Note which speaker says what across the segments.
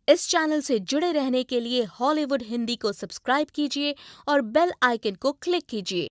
Speaker 1: इस चैनल से जुड़े रहने के लिए हॉलीवुड हिंदी को सब्सक्राइब कीजिए और बेल आइकन को क्लिक कीजिए।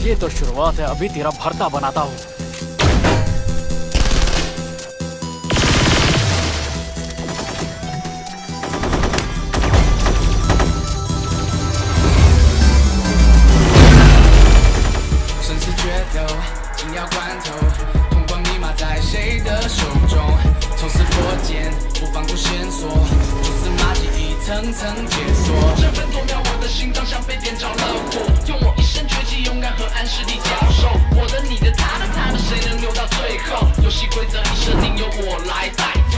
Speaker 2: ये तो शुरुआत है, अभी तेरा भरता बनाता हूँ।
Speaker 3: 生死决斗，紧要关头，通关密码在谁的手中？从此破茧，不放过线索，蛛丝马迹一层层解锁。这分多秒，我的心脏像被点着了火，用我一身绝技，勇敢和暗势力交手。我的、你的、他的，谁能留到最后？游戏规则一设定，由我来带头。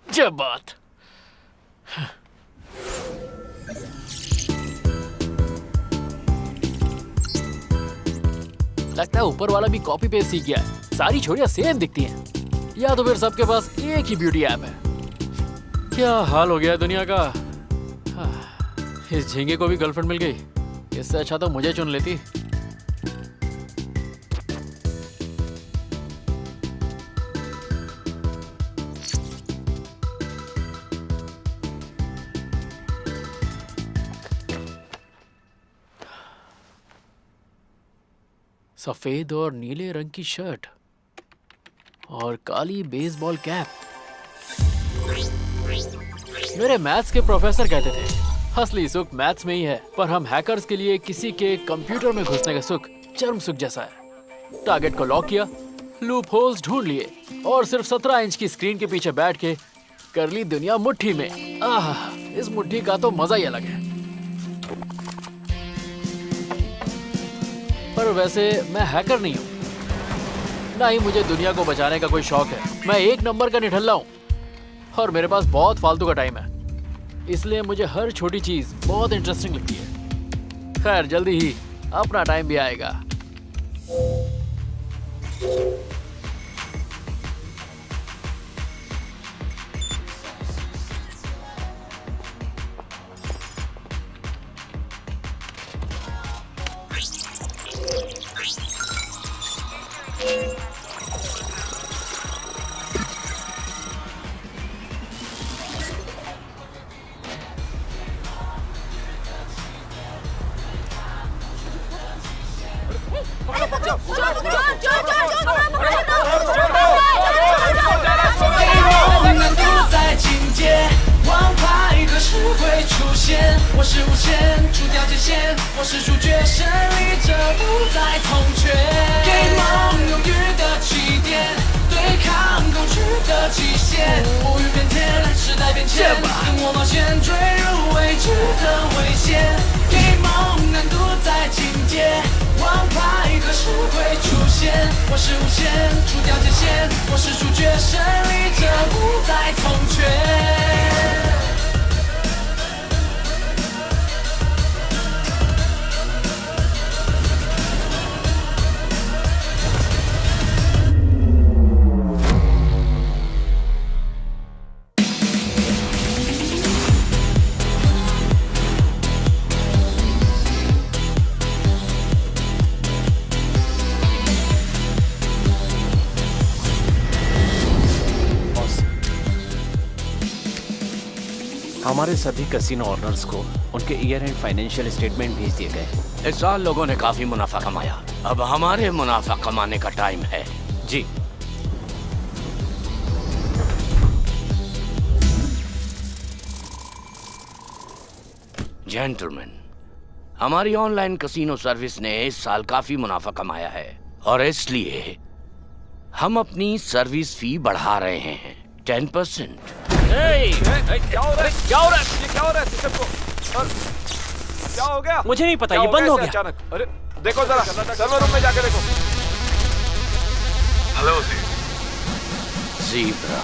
Speaker 2: 这बात लगता है ऊपर वाला भी कॉपी पेस्ट सीख गया है। सारी छोरियां सेम दिखती हैं, या तो फिर सबके पास एक ही ब्यूटी ऐप है। क्या हाल हो गया है दुनिया का। इस झींगे को भी गर्लफ्रेंड मिल गई, इससे अच्छा तो मुझे चुन लेती। सफेद और नीले रंग की शर्ट और काली बेसबॉल कैप। मेरे मैथ्स के प्रोफेसर कहते थे असली सुख मैथ्स में ही है, पर हम हैकर्स के लिए किसी के कंप्यूटर में घुसने का सुख चरम सुख जैसा है। टारगेट को लॉक किया, लूप होल्स ढूंढ लिए और सिर्फ 17 इंच की स्क्रीन के पीछे बैठ के कर ली दुनिया मुट्ठी में। इस मुट्ठी का तो मजा ही अलग है। पर वैसे मैं हैकर नहीं हूँ, ना ही मुझे दुनिया को बचाने का कोई शौक है। मैं एक नंबर का निठल्ला हूँ और मेरे पास बहुत फालतू का टाइम है, इसलिए मुझे हर छोटी चीज बहुत इंटरेस्टिंग लगती है। खैर जल्दी ही अपना टाइम भी आएगा।
Speaker 3: 是无限，除掉界限，我是主角，胜利者不再从缺。给梦永远的起点，对抗恐惧的极限，物欲变天，时代变迁，跟我冒险，坠入未知的危险。给梦难度在境界，王牌何时会出现？我是无限，除掉界限，我是主角，胜利者不再从缺。
Speaker 4: हमारे सभी कैसीनो ऑनर्स को उनके ईयर एंड फाइनेंशियल स्टेटमेंट भेज दिए गए।
Speaker 5: इस साल लोगों ने काफी मुनाफा कमाया, अब हमारे मुनाफा कमाने का टाइम है।
Speaker 4: जी।
Speaker 5: जेंटलमैन, हमारी ऑनलाइन कैसीनो सर्विस ने इस साल काफी मुनाफा कमाया है और इसलिए हम अपनी सर्विस फी बढ़ा रहे हैं 10%।
Speaker 4: क्या हो रहा है सिस्टम को? क्या हो गया? मुझे नहीं पता, ये बंद हो गया
Speaker 6: अचानक। अरे देखो जरा, सर्वर रूम में जाके देखो। Hello
Speaker 5: zebra.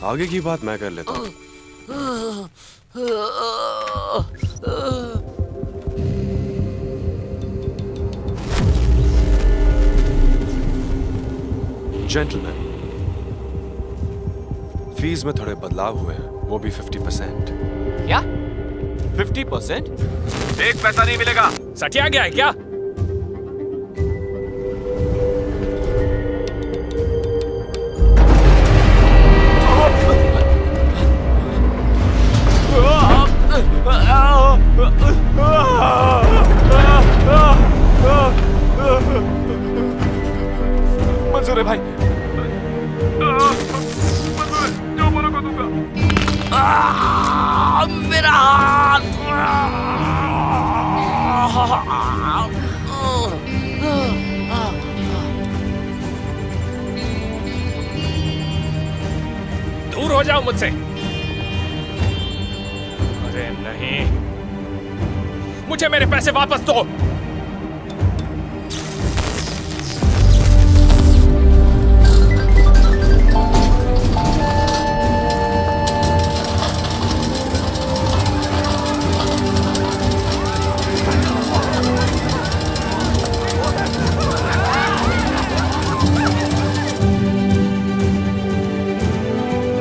Speaker 6: आगे की बात मैं कर लेता हूँ। जेंटलमैन, फीस में थोड़े बदलाव हुए हैं, वो भी 50%।
Speaker 4: क्या? 50%?
Speaker 6: एक पैसा नहीं मिलेगा।
Speaker 4: सटिया गया है क्या?
Speaker 6: मंजूर है भाई, मंजूर है, जो बोलोगे दूंगा।
Speaker 5: मेरा हाथ।
Speaker 4: दूर हो जाओ मुझसे। अरे नहीं, मुझे मेरे पैसे वापस दो।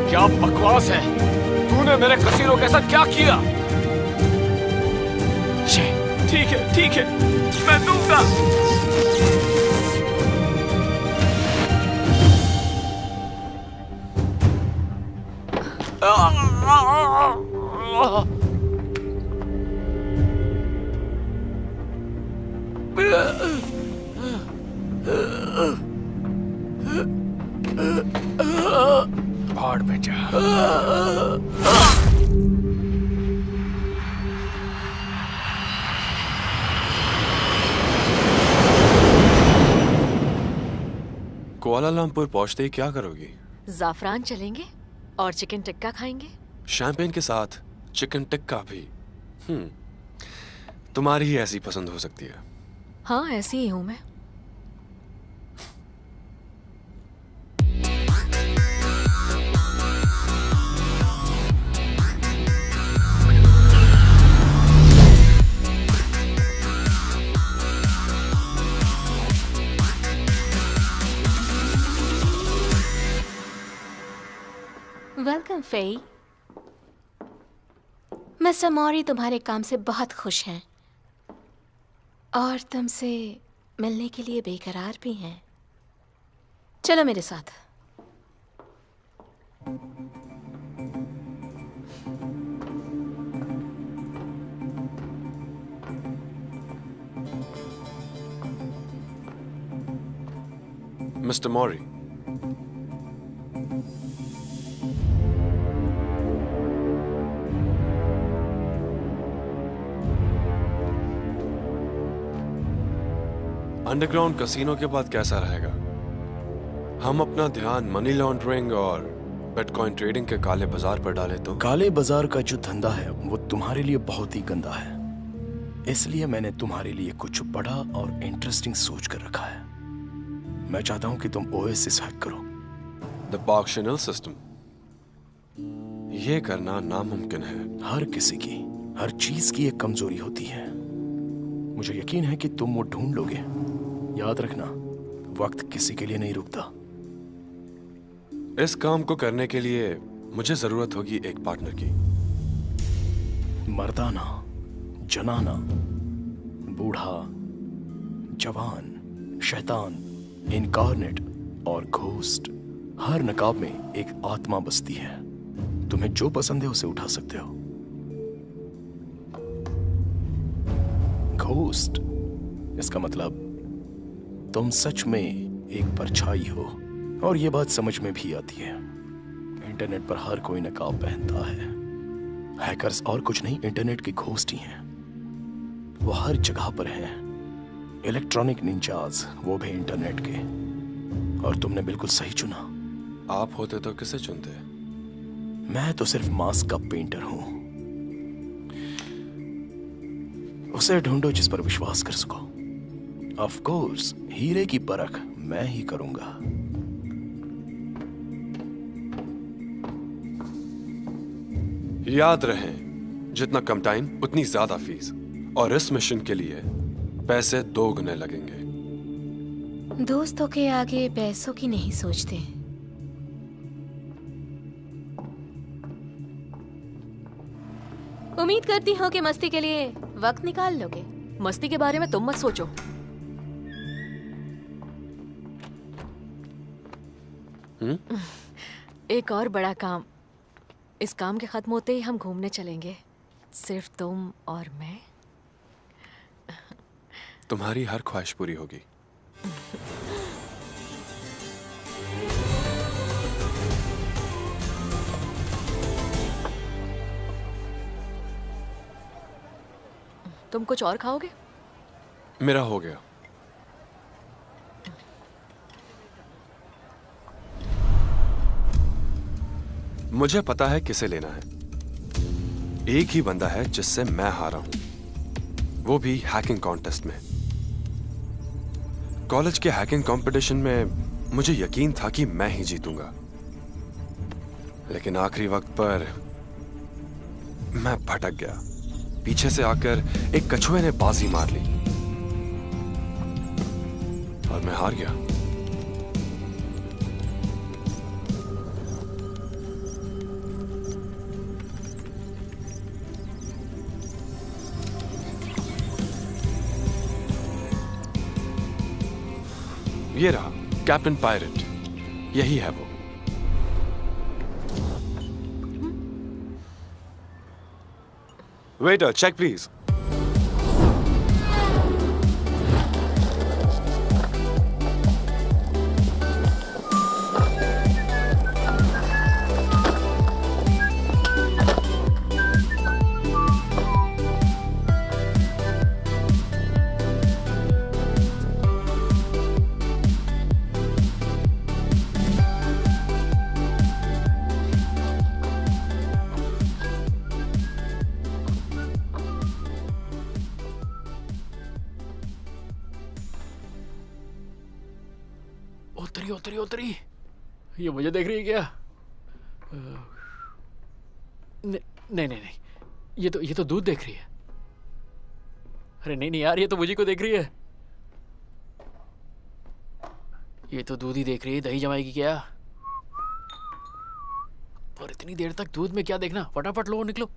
Speaker 6: क्या बकवास है? तूने मेरे कसीनो के साथ क्या किया? ठीक है, मैं दूंगा। भाड़ में जा।
Speaker 7: कुआलालंपुर पहुंचते ही क्या करोगी?
Speaker 8: जाफरान चलेंगे और चिकन टिक्का खाएंगे।
Speaker 7: शैंपेन के साथ चिकन टिक्का भी। तुम्हारी ही ऐसी पसंद हो सकती है।
Speaker 8: हाँ, ऐसी ही हूं मैं।
Speaker 1: Welcome Fei. मिस्टर मौरी तुम्हारे काम से बहुत खुश हैं और तुमसे मिलने के लिए बेकरार भी हैं। चलो मेरे साथ।
Speaker 7: मिस्टर मौरी, अंडरग्राउंड कैसीनो के बाद कैसा रहेगा? हम अपना ध्यान मनी लॉन्ड्रिंग और बिटकॉइन ट्रेडिंग के काले बाजार पर डालें तो?
Speaker 9: काले बाजार का जो धंधा है वो तुम्हारे लिए बहुत ही गंदा है, इसलिए मैंने तुम्हारे लिए कुछ बड़ा और इंटरेस्टिंग सोच कर रखा है। मैं चाहता हूं कि तुम ओएसिस हैक करो।
Speaker 7: द पार्कशनल सिस्टम। ये करना नामुमकिन है।
Speaker 9: हर किसी की, हर चीज की एक कमजोरी होती है। मुझे यकीन है कि तुम वो ढूंढ लोगे। याद रखना, वक्त किसी के लिए नहीं रुकता।
Speaker 7: इस काम को करने के लिए मुझे जरूरत होगी एक पार्टनर की।
Speaker 9: मर्दाना, जनाना, बूढ़ा, जवान, शैतान, इनकारनेट और घोस्ट, हर नकाब में एक आत्मा बसती है। तुम्हें जो पसंद है उसे उठा सकते हो। घोस्ट, इसका मतलब तुम सच में एक परछाई हो, और ये बात समझ में भी आती है। इंटरनेट पर हर कोई नकाब पहनता है। हैकर्स और कुछ नहीं, इंटरनेट के घोस्ट ही हैं। वो हर जगह पर हैं। इलेक्ट्रॉनिक निंजाज, वो भी इंटरनेट के। और तुमने बिल्कुल सही चुना।
Speaker 7: आप होते तो किसे चुनते?
Speaker 9: मैं तो सिर्फ मास्क का पेंटर हूं। उसे ढूंढो जिस पर विश्वास कर सको। ऑफ कोर्स, हीरे की परख मैं ही करूंगा।
Speaker 7: याद रहे, जितना कम टाइम उतनी ज्यादा फीस, और इस मिशन के लिए पैसे 2 गुने लगेंगे।
Speaker 1: दोस्तों के आगे पैसों की नहीं सोचते। उम्मीद करती हूँ कि मस्ती के लिए वक्त निकाल लोगे।
Speaker 8: मस्ती के बारे में तुम मत सोचो। एक और बड़ा काम। इस काम के खत्म होते ही हम घूमने चलेंगे, सिर्फ तुम और मैं।
Speaker 7: तुम्हारी हर ख्वाहिश पूरी होगी।
Speaker 8: तुम कुछ और खाओगे?
Speaker 7: मेरा हो गया। मुझे पता है किसे लेना है। एक ही बंदा है जिससे मैं हारा हूं, वो भी हैकिंग कॉन्टेस्ट में। कॉलेज के हैकिंग कंपटीशन में मुझे यकीन था कि मैं ही जीतूंगा, लेकिन आखिरी वक्त पर मैं भटक गया। पीछे से आकर एक कछुए ने बाजी मार ली और मैं हार गया। ये रहा कैप्टन पायरेट, यही है वो। Waiter, check please.
Speaker 2: उतरी उतरी उतरी। ये मुझे देख रही है क्या? नहीं नहीं नहीं, ये तो दूध देख रही है। अरे नहीं नहीं यार, ये तो मुझे को देख रही है। ये तो दूध ही देख रही है, दही जमाएगी क्या? पर इतनी देर तक दूध में क्या देखना, फटाफट लो निकलो।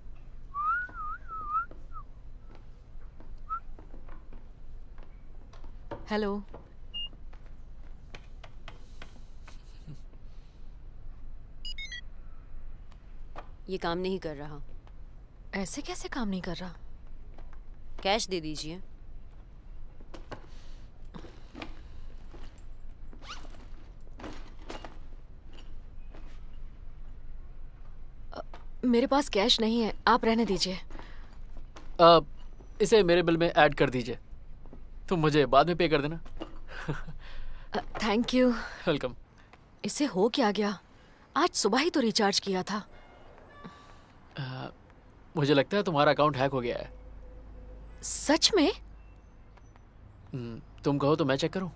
Speaker 8: हेलो।
Speaker 10: ये काम नहीं कर रहा।
Speaker 8: ऐसे कैसे काम नहीं कर रहा?
Speaker 10: कैश दे दीजिए।
Speaker 8: मेरे पास कैश नहीं है, आप रहने दीजिए।
Speaker 2: इसे मेरे बिल में ऐड कर दीजिए, तुम मुझे बाद में पे कर देना।
Speaker 8: Thank you.
Speaker 2: वेलकम।
Speaker 8: इसे हो क्या गया? आज सुबह ही तो रिचार्ज किया था।
Speaker 2: मुझे लगता है तुम्हारा अकाउंट हैक हो गया है।
Speaker 8: सच में?
Speaker 2: तुम कहो तो मैं चेक करूं?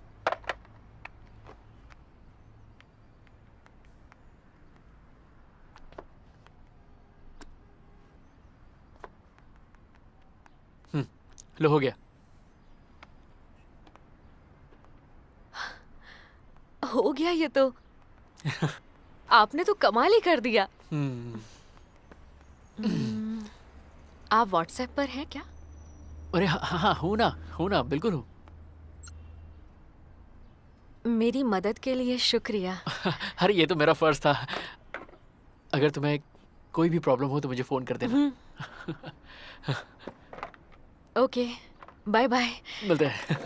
Speaker 2: लो हो गया।
Speaker 8: हो गया ये तो। आपने तो कमाल ही कर दिया। आप व्हाट्सएप पर हैं क्या?
Speaker 2: अरे हाँ हूँ ना बिल्कुल हूँ।
Speaker 8: मेरी मदद के लिए शुक्रिया।
Speaker 2: अरे ये तो मेरा फर्ज था। अगर तुम्हें कोई भी प्रॉब्लम हो तो मुझे फोन कर देना।
Speaker 8: Okay, bye bye.
Speaker 2: मिलते हैं।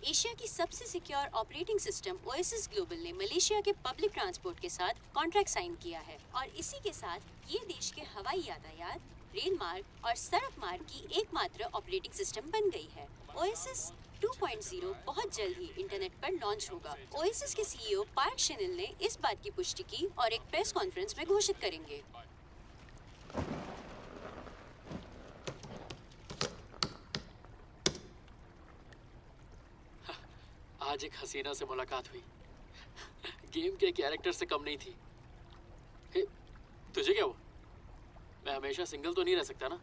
Speaker 10: एशिया की सबसे secure operating system Oasis global ने मलेशिया के पब्लिक ट्रांसपोर्ट के साथ कॉन्ट्रैक्ट साइन किया है और इसी के साथ ये देश के हवाई यातायात, रेल मार्ग और सड़क मार्ग की एकमात्र ऑपरेटिंग सिस्टम बन गई है। ओएसिस 2.0 बहुत जल्द ही इंटरनेट पर लॉन्च होगा। ओएसिस के सीईओ पार्क शेनिल ने इस बात की पुष्टि की और एक प्रेस कॉन्फ्रेंस में घोषित करेंगे।
Speaker 2: आज एक हसीना से मुलाकात हुई। गेम के कैरेक्टर से कम नहीं थी। तुझे क्या हुआ? मैं हमेशा सिंगल तो नहीं रह सकता ना।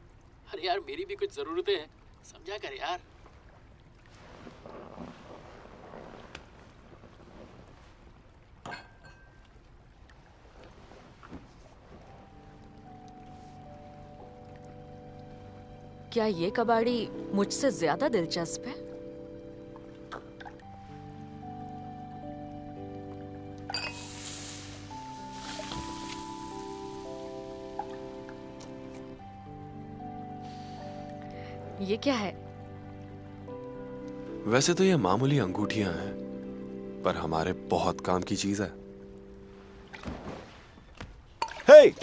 Speaker 2: अरे यार मेरी भी कुछ जरूरतें हैं, समझा कर यार।
Speaker 8: क्या ये कबाड़ी मुझसे ज्यादा दिलचस्प है? ये क्या है?
Speaker 7: वैसे तो ये मामूली अंगूठियां हैं, पर हमारे बहुत काम की चीज है। हे!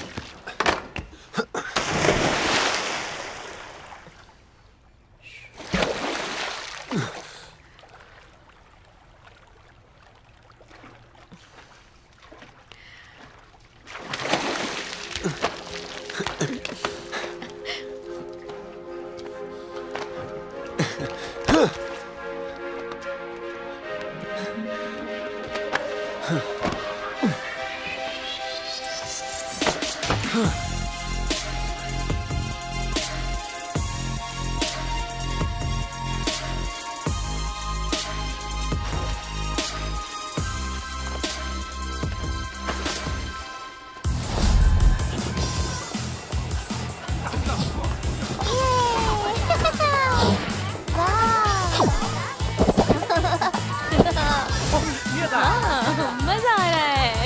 Speaker 1: मजा आ रहा है।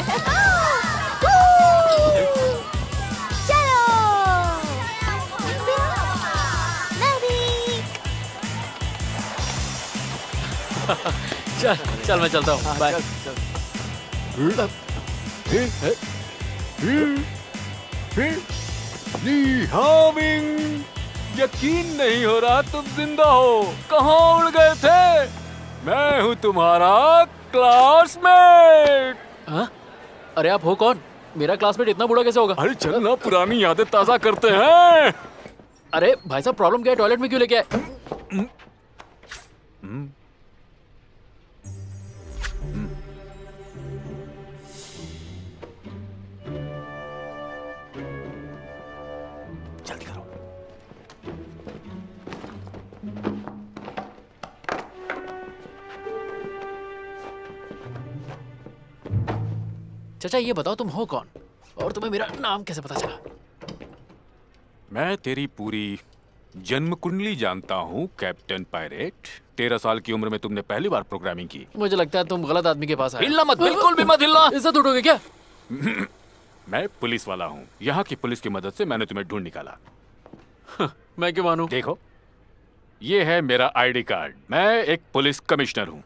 Speaker 2: चल चल मैं चलता हूँ। बाय।
Speaker 6: यकीन नहीं हो रहा तुम जिंदा हो। कहाँ उड़ गए थे? मैं हूँ तुम्हारा क्लासमेट।
Speaker 2: हाँ? अरे आप हो कौन? मेरा क्लासमेट इतना बूढ़ा कैसे होगा?
Speaker 6: अरे चल ना, पुरानी यादें ताजा करते हैं।
Speaker 2: अरे भाई साहब प्रॉब्लम क्या है? टॉयलेट में क्यों लेके आए?
Speaker 9: जल्दी करो।
Speaker 2: चाचा ये बताओ तुम हो कौन और तुम्हें मेरा नाम कैसे पता चला?
Speaker 6: मैं तेरी पूरी जन्म कुंडली जानता हूँ कैप्टन पायरेट। 13 साल की उम्र में तुमने पहली बार प्रोग्रामिंग की।
Speaker 2: मुझे लगता है तुम गलत आदमी के पास आए।
Speaker 6: हिलना मत, बिल्कुल भी मत हिलना।
Speaker 2: इज्जत उठोगे क्या?
Speaker 6: मैं पुलिस वाला हूँ। यहाँ की पुलिस की मदद से मैंने तुम्हें ढूंढ निकाला।
Speaker 2: मैं क्यों मानूं?
Speaker 6: देखो, ये है मेरा आईडी कार्ड। मैं एक पुलिस कमिश्नर हूँ।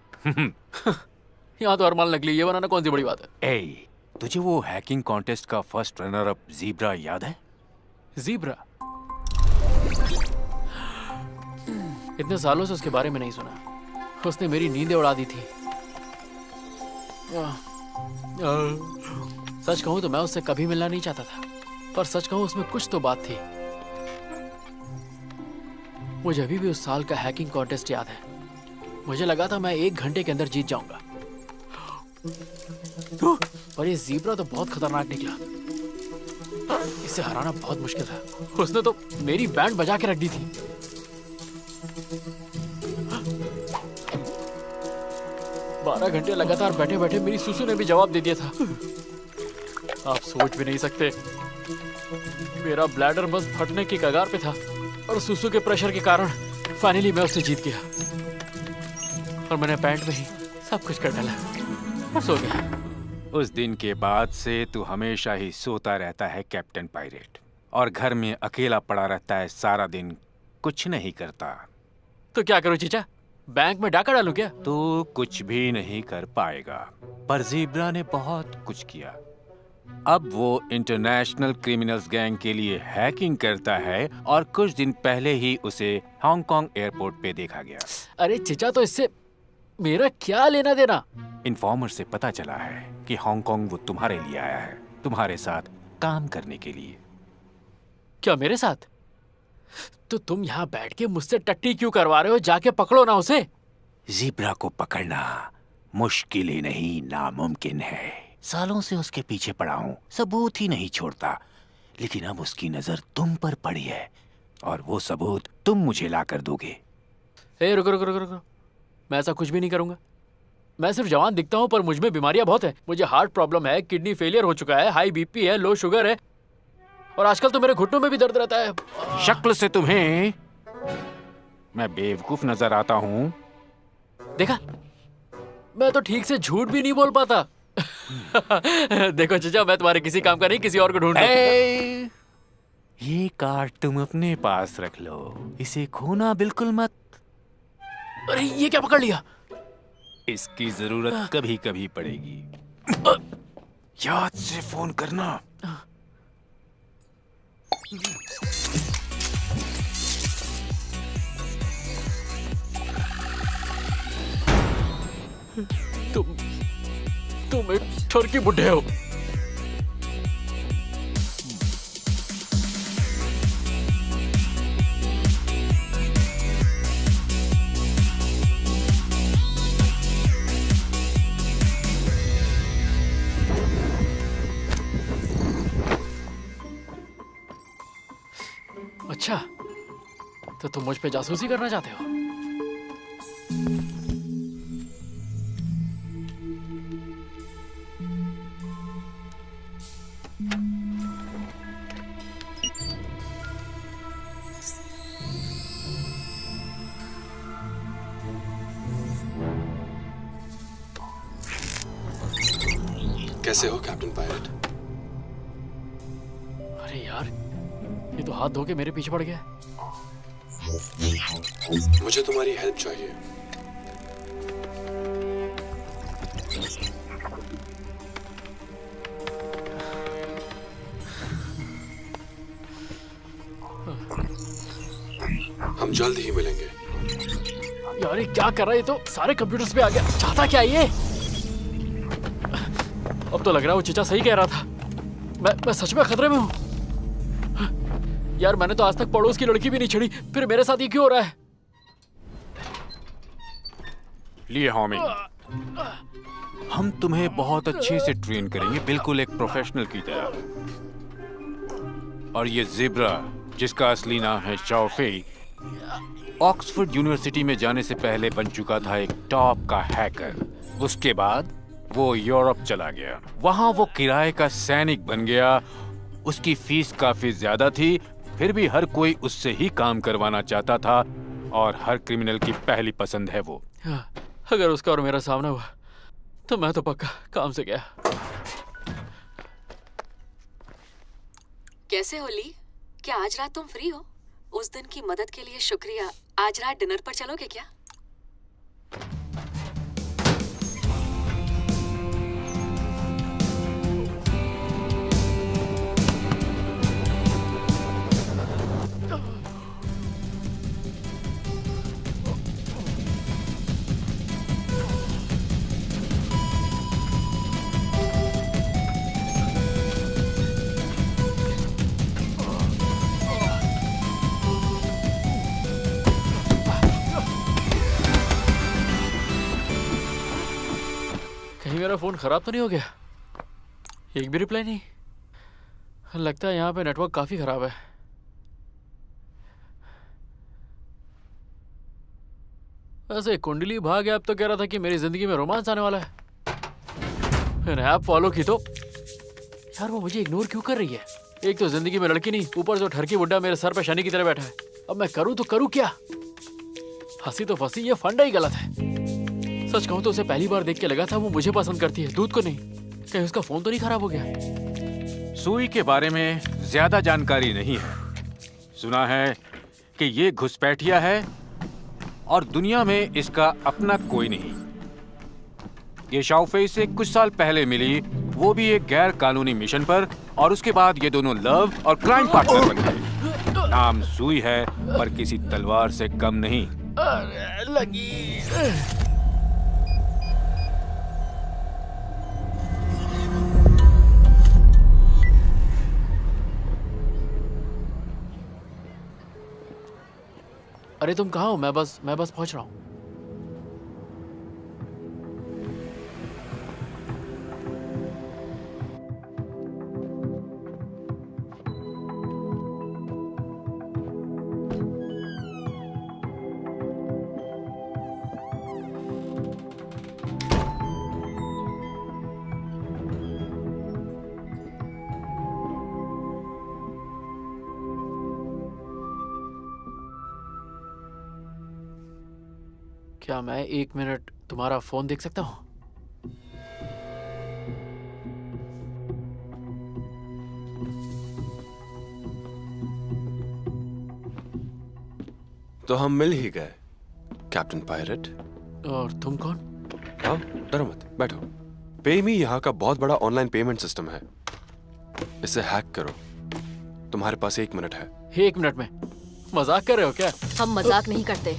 Speaker 2: यहाँ तो हर माल नकली, ये बनाना कौन सी बड़ी बात है?
Speaker 6: ए, तुझे वो हैकिंग कॉन्टेस्ट का फर्स्ट रनर अप ज़ीब्रा याद है?
Speaker 2: ज़ीब्रा? इतने सालों से उसके बारे में नहीं सुना। उसने मेरी नींदें उड़ा दी थी। सच कहूं तो मैं उससे कभी मिलना नहीं चाहता था, पर सच कहूं उसमें कुछ तो बात थी। मुझे अभी भी उस साल का हैकिंग कॉन्टेस्ट याद है। मुझे लगा था मैं 1 घंटे के अंदर जीत जाऊंगा, पर ये ज़ीब्रा तो बहुत खतरनाक निकला। इसे हराना बहुत मुश्किल था। उसने तो मेरी बैंड बजा के रख दी थी। 12 घंटे लगातार बैठे बैठे मेरी सुसु ने भी जवाब दे दिया था। आप सोच भी नहीं सकते, मेरा ब्लैडर बस फटने की कगार पे था और सुसु के प्रेशर के कारण फाइनली मैं उससे जीत गया। और मैंने पैंट में ही सब कुछ कर डाला, सो गया।
Speaker 6: उस दिन के बाद से तू हमेशा ही सोता रहता है कैप्टन पायरेट, और घर में अकेला पड़ा रहता है सारा दिन, कुछ नहीं करता।
Speaker 2: तो क्या करूं चीचा? बैंक में डाका डालूं क्या?
Speaker 6: तू कुछ भी नहीं कर पाएगा, पर ज़ीब्रा ने बहुत कुछ किया। अब वो इंटरनेशनल क्रिमिनल्स गैंग के लिए हैकिंग करता है, और कुछ दिन पहले ही उसे हांगकांग एयरपोर्ट पे देखा गया।
Speaker 2: अरे चीचा, तो इससे मेरा क्या लेना देना?
Speaker 6: इन्फॉर्मर से पता चला है कि हांगकांग वो तुम्हारे लिए आया है, तुम्हारे साथ काम करने के लिए।
Speaker 2: क्या मेरे साथ? तो तुम यहाँ बैठ के मुझसे टट्टी क्यों करवा रहे हो? जाके पकड़ो ना उसे।
Speaker 9: ज़ीब्रा को पकड़ना मुश्किल ही नहीं, नामुमकिन है। सालों से उसके पीछे पड़ा हूँ, सबूत ही नहीं छोड़ता। लेकिन अब उसकी नजर तुम पर पड़ी है, और वो सबूत तुम मुझे ला कर दोगे।
Speaker 2: ए, रुको रुको रुको रुको, मैं ऐसा कुछ भी नहीं करूंगा। मैं सिर्फ जवान दिखता हूँ, पर मुझ में बीमारियां बहुत है। मुझे हार्ट प्रॉब्लम है, किडनी फेलियर हो चुका है, हाई बीपी है, लो शुगर है, और आजकल तो मेरे घुटनों में भी दर्द रहता है।
Speaker 6: शक्ल से तुम्हें मैं बेवकूफ नजर आता हूँ।
Speaker 2: देखा, मैं तो ठीक से झूठ भी नहीं बोल पाता। देखो चचा, मैं तुम्हारे किसी काम का नहीं, किसी और को ढूंढ।
Speaker 6: ये कार्ड तुम अपने पास रख लो, इसे खोना बिल्कुल मत।
Speaker 2: अरे ये क्या पकड़ लिया?
Speaker 6: इसकी जरूरत कभी कभी पड़ेगी।
Speaker 9: याद से फोन करना।
Speaker 2: तुम एक ठरकी बुड्ढे हो। अच्छा, तो तुम मुझ पे जासूसी करना चाहते हो?
Speaker 7: कैसे हो कैप्टन पायरेट?
Speaker 2: अरे यार, ये तो हाथ धो के मेरे पीछे पड़ गया।
Speaker 7: मुझे तुम्हारी हेल्प चाहिए। हम जल्द ही मिलेंगे।
Speaker 2: यार ये क्या कर रहा है? ये तो सारे कंप्यूटर्स पे आ गया। चाहता क्या ये? अब तो लग रहा है वो चीचा सही कह रहा था। मैं सच में खतरे में हूँ। यार मैंने तो आज तक पड़ोस की लड़की भी नहीं छेड़ी, फिर मेरे साथ ये क्यों हो रहा है?
Speaker 6: लिए होमी, हम तुम्हें बहुत अच्छे से ट्रेन करेंगे, बिल्कुल एक प्रोफेशनल की तरह। और ये ज़ेब्रा, जिसका असली नाम है शाओफेई, ऑक्सफोर्ड यूनिवर्सिटी में जाने से पहले बन चुका था एक टॉप का हैकर। उसके बाद वो यूरोप चला गया, वहां वो किराए का सैनिक बन गया। उसकी फीस काफी ज्यादा थी, फिर भी हर कोई उससे ही काम करवाना चाहता था, और हर क्रिमिनल की पहली पसंद है वो।
Speaker 2: अगर उसका और मेरा सामना हुआ तो मैं तो पक्का काम से गया।
Speaker 8: कैसे हो ली? क्या आज रात तुम फ्री हो? उस दिन की मदद के लिए शुक्रिया। आज रात डिनर पर चलोगे क्या?
Speaker 2: मेरा फोन खराब तो नहीं हो गया? एक भी रिप्लाई नहीं। लगता है यहाँ पे नेटवर्क काफी खराब है। वैसे कुंडली भाग गया, अब तो कह रहा था कि मेरी जिंदगी में रोमांस आने वाला है। मैंने ऐप फॉलो की तो यार वो मुझे इग्नोर क्यों कर रही है? एक तो जिंदगी में लड़की नहीं, ऊपर जो ठरकी बुड्ढा मेरे सर पे शनि की तरह बैठा है। अब मैं करूँ तो करूँ क्या? हंसी तो फंसी, ये फंडा ही गलत है। सच कहूं तो उसे पहली बार देख के लगा था वो मुझे पसंद करती है, दूध को नहीं। कहीं उसका फोन तो नहीं खराब हो गया?
Speaker 6: सुई के बारे में ज्यादा जानकारी नहीं है। सुना है कि ये घुसपैठिया है और दुनिया में इसका अपना कोई नहीं। ये शाओफेई से कुछ साल पहले मिली, वो भी एक गैर कानूनी मिशन पर, और उसके बाद ये दोनों लव और क्राइम पार्टनर बन गए। नाम सुई है पर किसी तलवार से कम नहीं।
Speaker 2: लगी। अरे तुम कहाँ हो? मैं बस पहुंच रहा हूँ। क्या मैं 1 मिनट तुम्हारा फोन देख सकता हूँ?
Speaker 7: तो हम मिल ही गए, कैप्टन पायरेट।
Speaker 2: और तुम कौन?
Speaker 7: हाँ, डरो मत, बैठो। पेमी यहाँ का बहुत बड़ा ऑनलाइन पेमेंट सिस्टम है, इसे हैक करो। तुम्हारे पास 1 मिनट है।
Speaker 2: 1 मिनट में? मजाक कर रहे हो क्या?
Speaker 8: हम मजाक नहीं करते।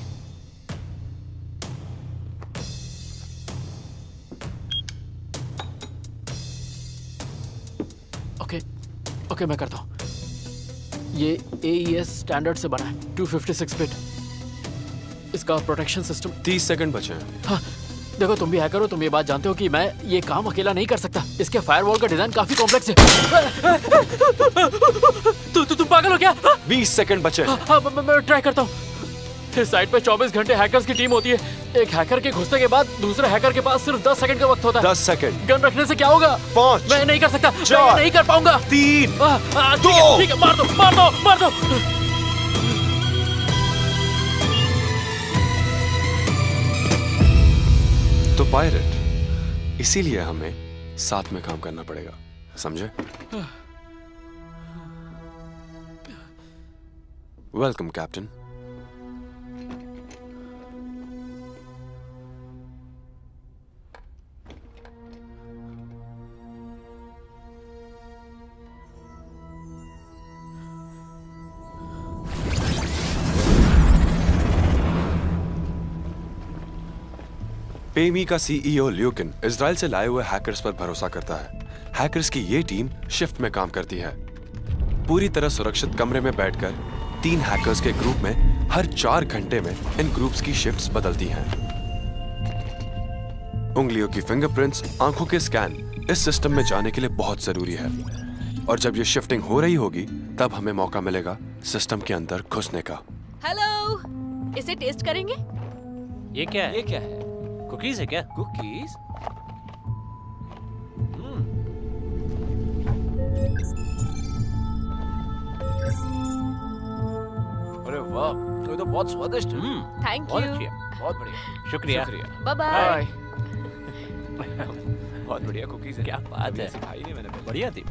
Speaker 2: ओके, मैं करता हूँ। ये AES स्टैंडर्ड से बना है, 256 बिट। इसका प्रोटेक्शन सिस्टम।
Speaker 7: 30 सेकंड बचे हैं।
Speaker 2: हाँ, देखो तुम भी हैकर हो, तुम ये बात जानते हो कि मैं ये काम अकेला नहीं कर सकता। इसके फायरवॉल का डिजाइन काफी कॉम्प्लेक्स है। तुम पागल हो क्या?
Speaker 7: 20 सेकंड बचे हैं।
Speaker 2: हाँ, मैं ट्राई करता हूँ। इस साइट पे 24 घंटे हैकर्स की टीम होती है। एक हैकर के घुसने के बाद दूसरे हैकर के पास सिर्फ 10 सेकंड का वक्त होता है।
Speaker 7: 10 सेकंड।
Speaker 2: गन रखने से क्या होगा?
Speaker 7: 5।
Speaker 2: मैं नहीं कर सकता।
Speaker 7: 4,
Speaker 2: मैं नहीं कर पाऊंगा।
Speaker 7: 3,
Speaker 2: 2। ठीक है, मार दो।
Speaker 7: तो पायरेट, इसीलिए हमें साथ में काम करना पड़ेगा, समझे? Welcome captain. पेमी का CEO ल्यूकिन इजराइल से लाए हुए हैकर्स पर भरोसा करता है। हैकर्स की ये टीम शिफ्ट में काम करती है। पूरी तरह सुरक्षित कमरे में बैठकर 3 हैकर्स के ग्रुप में हर 4 घंटे में इन ग्रुप्स की शिफ्ट्स बदलती हैं। उंगलियों की फिंगरप्रिंट्स, आंखों के स्कैन इस सिस्टम में जाने के लिए बहुत जरूरी है। और जब ये शिफ्टिंग हो रही होगी तब हमें मौका मिलेगा सिस्टम के अंदर घुसने का।
Speaker 8: हेलो, इसे टेस्ट करेंगे?
Speaker 4: ये क्या है? कुकीज है क्या? कुकीज?
Speaker 2: अरे वाह, तो ये तो बहुत स्वादिष्ट है।
Speaker 8: थैंक
Speaker 4: बहुत
Speaker 8: यू।
Speaker 4: अच्छी है, बहुत बढ़िया। शुक्रिया।
Speaker 8: Bye bye.
Speaker 4: बहुत बढ़िया कुकीज है। क्या बात है, सिखाई नहीं मैंने। बढ़िया थी।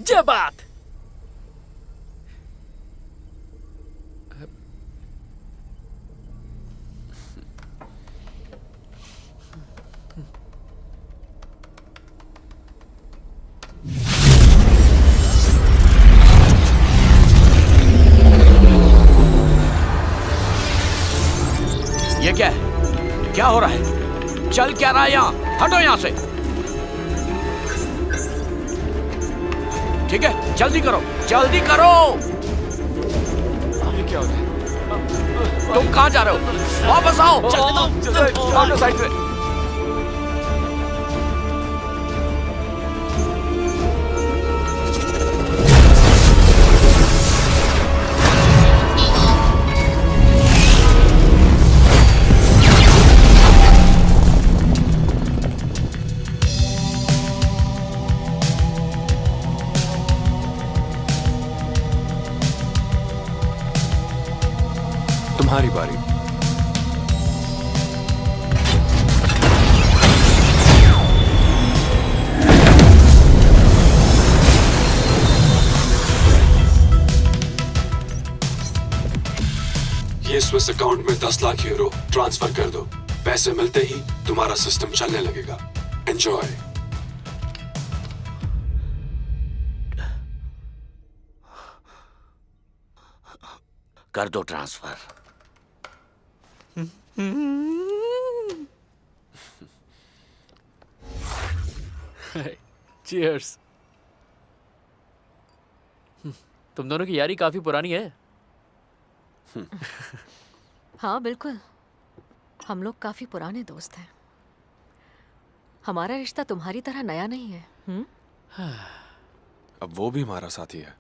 Speaker 2: जय बात।
Speaker 5: ये क्या है? क्या हो रहा है? चल क्या रहा है यहाँ? हटो यहाँ से। ठीक है, जल्दी करो, जल्दी करो।
Speaker 2: ये क्या हो रहा है?
Speaker 5: तुम कहाँ जा रहे हो? वापस आओ।
Speaker 2: चलो साइड से।
Speaker 7: तुम्हारी बारी। ये स्विस अकाउंट में 10 लाख यूरो ट्रांसफर कर दो। पैसे मिलते ही तुम्हारा सिस्टम चलने लगेगा। एंजॉय।
Speaker 5: कर दो ट्रांसफर।
Speaker 2: चीयर्स। तुम दोनों की यारी काफी पुरानी है।
Speaker 8: हाँ बिल्कुल, हम लोग काफी पुराने दोस्त हैं। हमारा रिश्ता तुम्हारी तरह नया नहीं है।
Speaker 7: अब वो भी हमारा साथी है।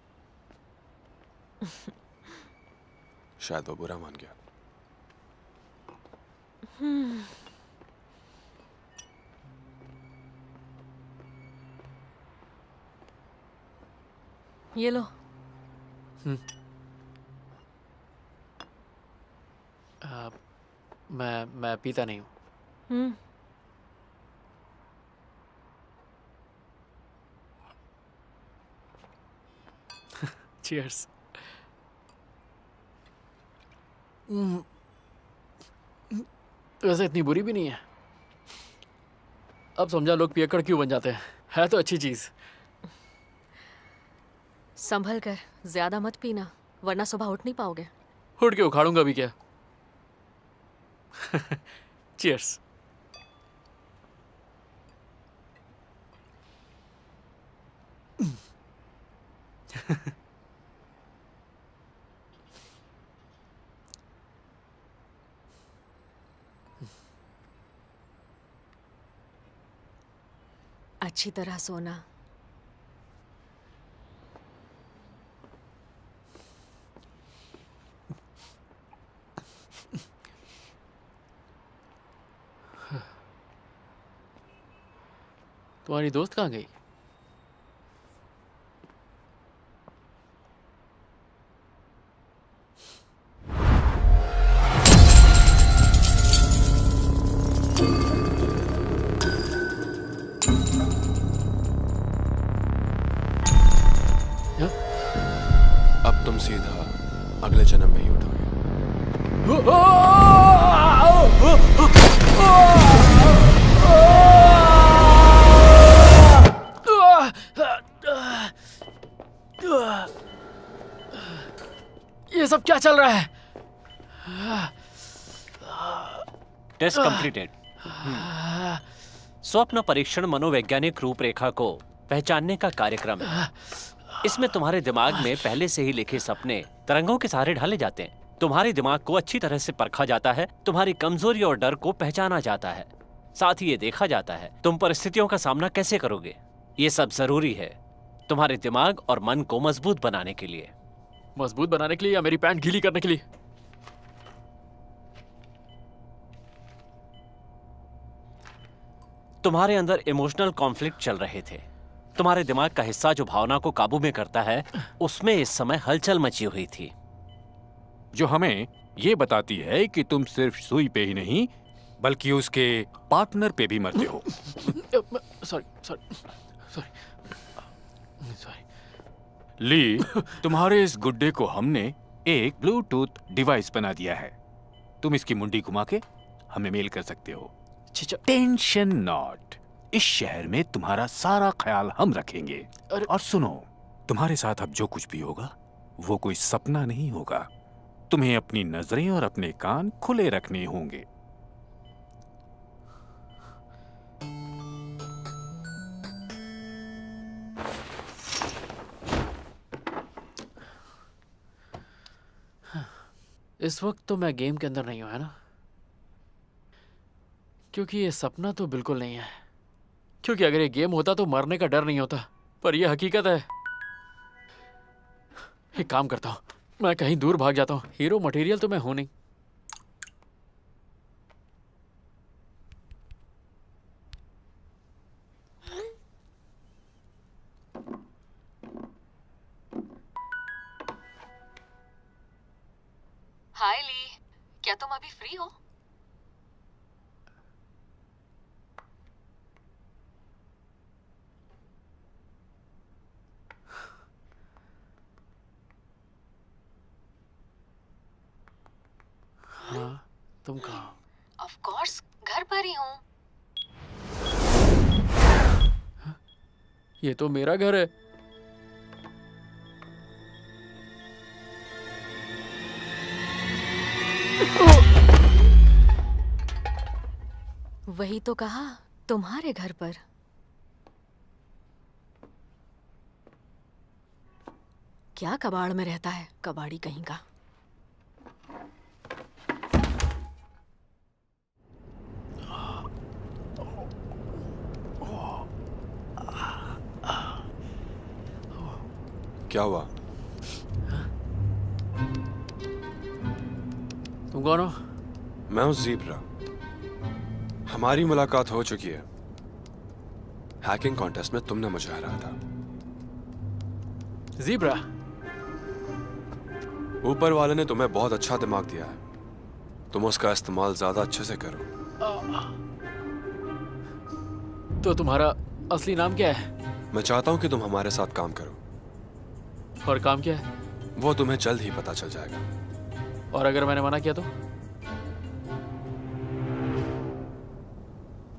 Speaker 7: शायद वो बुरा मान गया।
Speaker 8: ये लो।
Speaker 2: मैं पीता नहीं हूँ। चीयर्स। वैसे इतनी बुरी भी नहीं है। अब समझा लोग पियक्कड़ क्यों बन जाते हैं। है तो अच्छी चीज।
Speaker 8: संभल कर, ज्यादा मत पीना वरना सुबह उठ नहीं पाओगे।
Speaker 2: उठ के उखाड़ूंगा भी क्या। चीयर्स।
Speaker 8: अच्छी तरह सोना।
Speaker 2: तुम्हारी दोस्त कहाँ गई?
Speaker 7: अब तुम सीधा अगले जन्म में ही उठोगे।
Speaker 2: ये सब क्या चल रहा है?
Speaker 4: Test completed. स्वप्न परीक्षण मनोवैज्ञानिक रूपरेखा को पहचानने का कार्यक्रम है। इसमें तुम्हारे दिमाग में पहले से ही लिखे सपने तरंगों के सहारे ढाले जाते हैं। तुम्हारे दिमाग को अच्छी तरह से परखा जाता है, तुम्हारी कमजोरी और डर को पहचाना जाता है, साथ ही ये देखा जाता है तुम परिस्थितियों का सामना कैसे करोगे। ये सब जरूरी है तुम्हारे दिमाग और मन को मजबूत बनाने के लिए।
Speaker 2: मजबूत बनाने के लिए या मेरी पैंट गीली करने के लिए?
Speaker 4: तुम्हारे अंदर इमोशनल कॉन्फ्लिक्ट चल रहे थे। तुम्हारे दिमाग का हिस्सा जो भावना को काबू में करता है, उसमें इस समय हलचल मची हुई थी,
Speaker 6: जो हमें ये बताती है कि तुम सिर्फ सुई पे ही नहीं बल्कि उसके पार्टनर पे भी मरते हो।
Speaker 2: सॉरी।
Speaker 6: ली, तुम्हारे इस गुड्डे को हमने एक ब्लूटूथ डिवाइस बना दिया है। तुम इसकी मुंडी घुमा के हमें मेल कर सकते हो। टेंशन नॉट, इस शहर में तुम्हारा सारा ख्याल हम रखेंगे। और सुनो, तुम्हारे साथ अब जो कुछ भी होगा वो कोई सपना नहीं होगा। तुम्हें अपनी नजरें और अपने कान खुले रखने होंगे।
Speaker 2: इस वक्त तो मैं गेम के अंदर नहीं हूं, है ना? क्योंकि ये सपना तो बिल्कुल नहीं है। क्योंकि अगर ये गेम होता तो मरने का डर नहीं होता, पर यह हकीकत है। एक काम करता हूं, मैं कहीं दूर भाग जाता हूं। हीरो मटेरियल तो मैं हूं नहीं।
Speaker 8: हाय ली, क्या तुम अभी फ्री हो?
Speaker 2: हाँ, तुम कहाँ?
Speaker 8: ऑफ कोर्स, घर पर ही हूँ।
Speaker 2: ये तो मेरा घर है।
Speaker 8: वही तो कहा, तुम्हारे घर पर। क्या कबाड़ में रहता है, कबाड़ी कहीं का।
Speaker 7: क्या हुआ?
Speaker 2: तुम कौन हो?
Speaker 7: मैं हूं ज़ीब्रा। हमारी मुलाकात हो चुकी है। हैकिंग कॉन्टेस्ट में तुमने मुझे हराया था।
Speaker 2: ज़ीब्रा,
Speaker 7: ऊपर वाले ने तुम्हें बहुत अच्छा दिमाग दिया है। तुम उसका इस्तेमाल ज्यादा अच्छे से करो।
Speaker 2: तो तुम्हारा असली नाम क्या है?
Speaker 7: मैं चाहता हूं कि तुम हमारे साथ काम करो।
Speaker 2: और काम क्या है?
Speaker 7: वो तुम्हें जल्द ही पता चल जाएगा।
Speaker 2: और अगर मैंने मना किया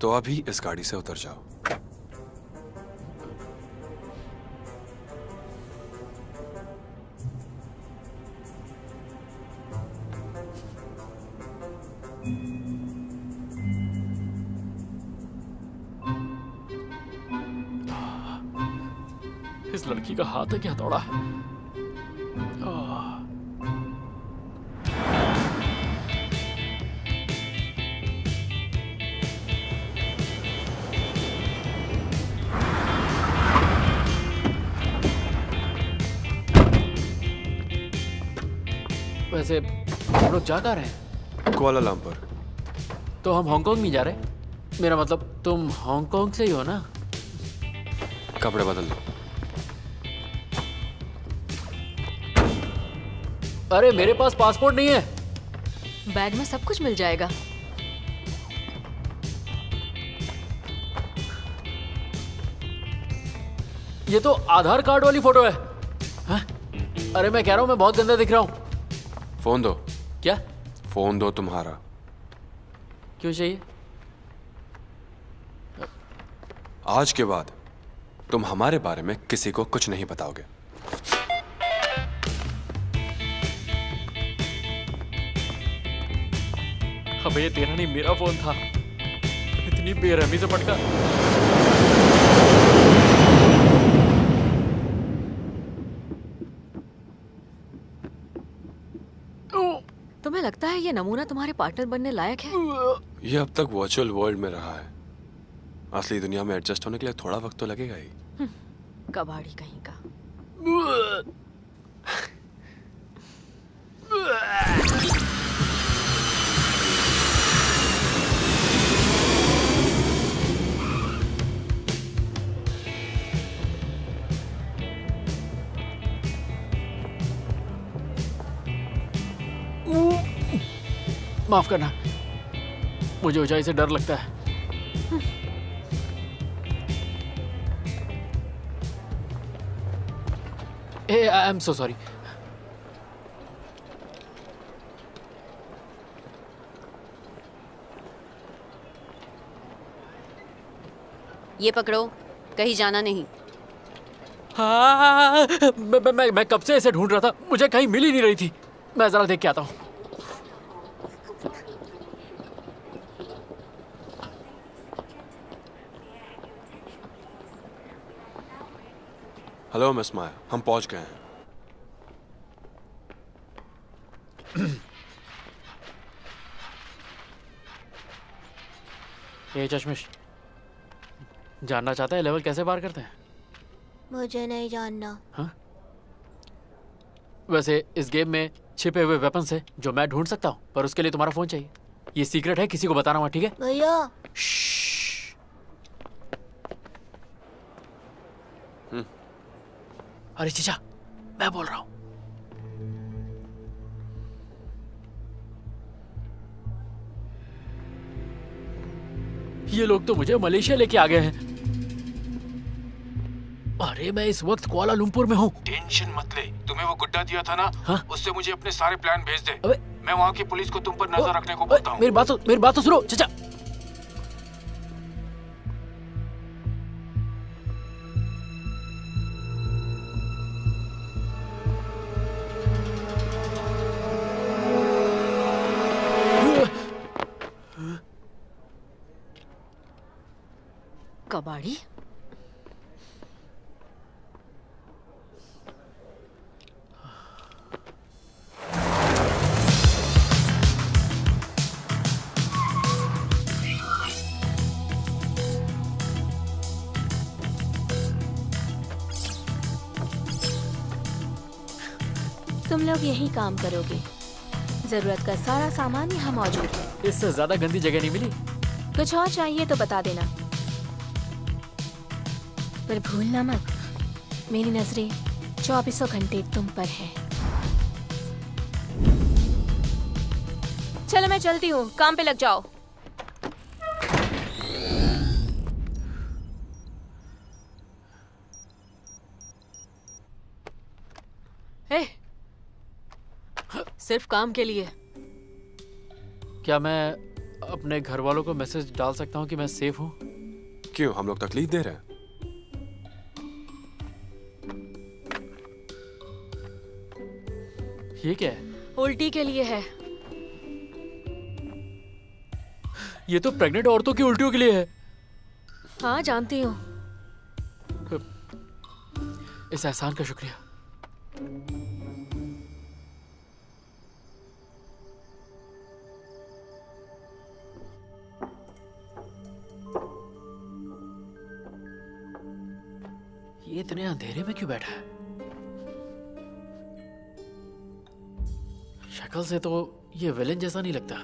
Speaker 7: तो अभी इस गाड़ी से उतर जाओ।
Speaker 2: इस लड़की का हाथ है क्या हथौड़ा? वैसे हम लोग जा कहाँ रहे हैं?
Speaker 7: कुआलालंपुर।
Speaker 2: तो हम हांगकांग नहीं जा रहे? मेरा मतलब तुम हांगकांग से ही हो ना?
Speaker 7: कपड़े बदल लो।
Speaker 2: अरे मेरे पास पासपोर्ट नहीं है।
Speaker 8: बैग में सब कुछ मिल जाएगा।
Speaker 2: ये तो आधार कार्ड वाली फोटो है। हाँ? अरे मैं कह रहा हूँ मैं बहुत गंदा दिख रहा हूँ।
Speaker 7: फोन दो।
Speaker 2: क्या?
Speaker 7: फोन दो तुम्हारा।
Speaker 2: क्यों चाहिए?
Speaker 7: आज के बाद तुम हमारे बारे में किसी को कुछ नहीं बताओगे।
Speaker 2: अबे ये तेरा नहीं मेरा फोन था। इतनी बेरहमी से पटका।
Speaker 8: तुम्हें लगता है ये नमूना तुम्हारे पार्टनर बनने लायक है?
Speaker 7: ये अब तक वर्चुअल वर्ल्ड में रहा है, असली दुनिया में एडजस्ट होने के लिए थोड़ा वक्त तो लगेगा ही।
Speaker 8: कबाड़ी कहीं का।
Speaker 2: माफ करना, मुझे ऊंचाई से डर लगता है। I am so sorry.
Speaker 10: ये पकड़ो, कहीं जाना नहीं।
Speaker 2: हाँ, मैं कब से ऐसे ढूंढ रहा था, मुझे कहीं मिल ही नहीं रही थी। मैं जरा देख के आता हूँ।
Speaker 7: हेलो मिस माया, हम पहुंच गए हैं।
Speaker 2: ये चश्मिश जानना चाहता है लेवल कैसे पार करते हैं?
Speaker 1: मुझे नहीं जानना।
Speaker 2: हाँ? वैसे इस गेम में छिपे हुए वेपन्स है जो मैं ढूंढ सकता हूँ, पर उसके लिए तुम्हारा फोन चाहिए। ये सीक्रेट है, किसी को बताना मत, ठीक है?
Speaker 1: भैया
Speaker 2: अरे चीचा, मैं बोल रहा हूँ। ये लोग तो मुझे मलेशिया लेके आ गए हैं। अरे मैं इस वक्त कुआलालंपुर में हूँ।
Speaker 6: टेंशन मत ले, तुम्हें वो गुड्डा दिया था ना,
Speaker 2: हाँ?
Speaker 6: उससे मुझे अपने सारे प्लान भेज दे।
Speaker 2: अबे
Speaker 6: मैं वहाँ की पुलिस को तुम पर नजर रखने को बोलता हूँ।
Speaker 2: मेरी बात तो सुनो चचा।
Speaker 8: कबाड़ी?
Speaker 1: तुम लोग यही काम करोगे। जरूरत का सारा सामान यहाँ मौजूद है।
Speaker 2: इससे ज्यादा गंदी जगह नहीं मिली।
Speaker 1: कुछ और चाहिए तो बता देना, पर भूलना मत, मेरी नजरें 24 घंटे तुम पर है। चलो मैं चलती हूँ, काम पे लग जाओ।
Speaker 8: ए, सिर्फ काम के लिए।
Speaker 2: क्या मैं अपने घर वालों को मैसेज डाल सकता हूँ कि मैं सेफ हूँ?
Speaker 7: क्यों, हम लोग तकलीफ दे रहे हैं?
Speaker 2: ये क्या है?
Speaker 8: उल्टी के लिए है।
Speaker 2: ये तो प्रेग्नेंट औरतों की उल्टियों के लिए है।
Speaker 8: हाँ जानती हूँ।
Speaker 2: इस एहसान का शुक्रिया। ये इतने अंधेरे में क्यों बैठा है? शक्ल से तो ये विलेन जैसा नहीं लगता।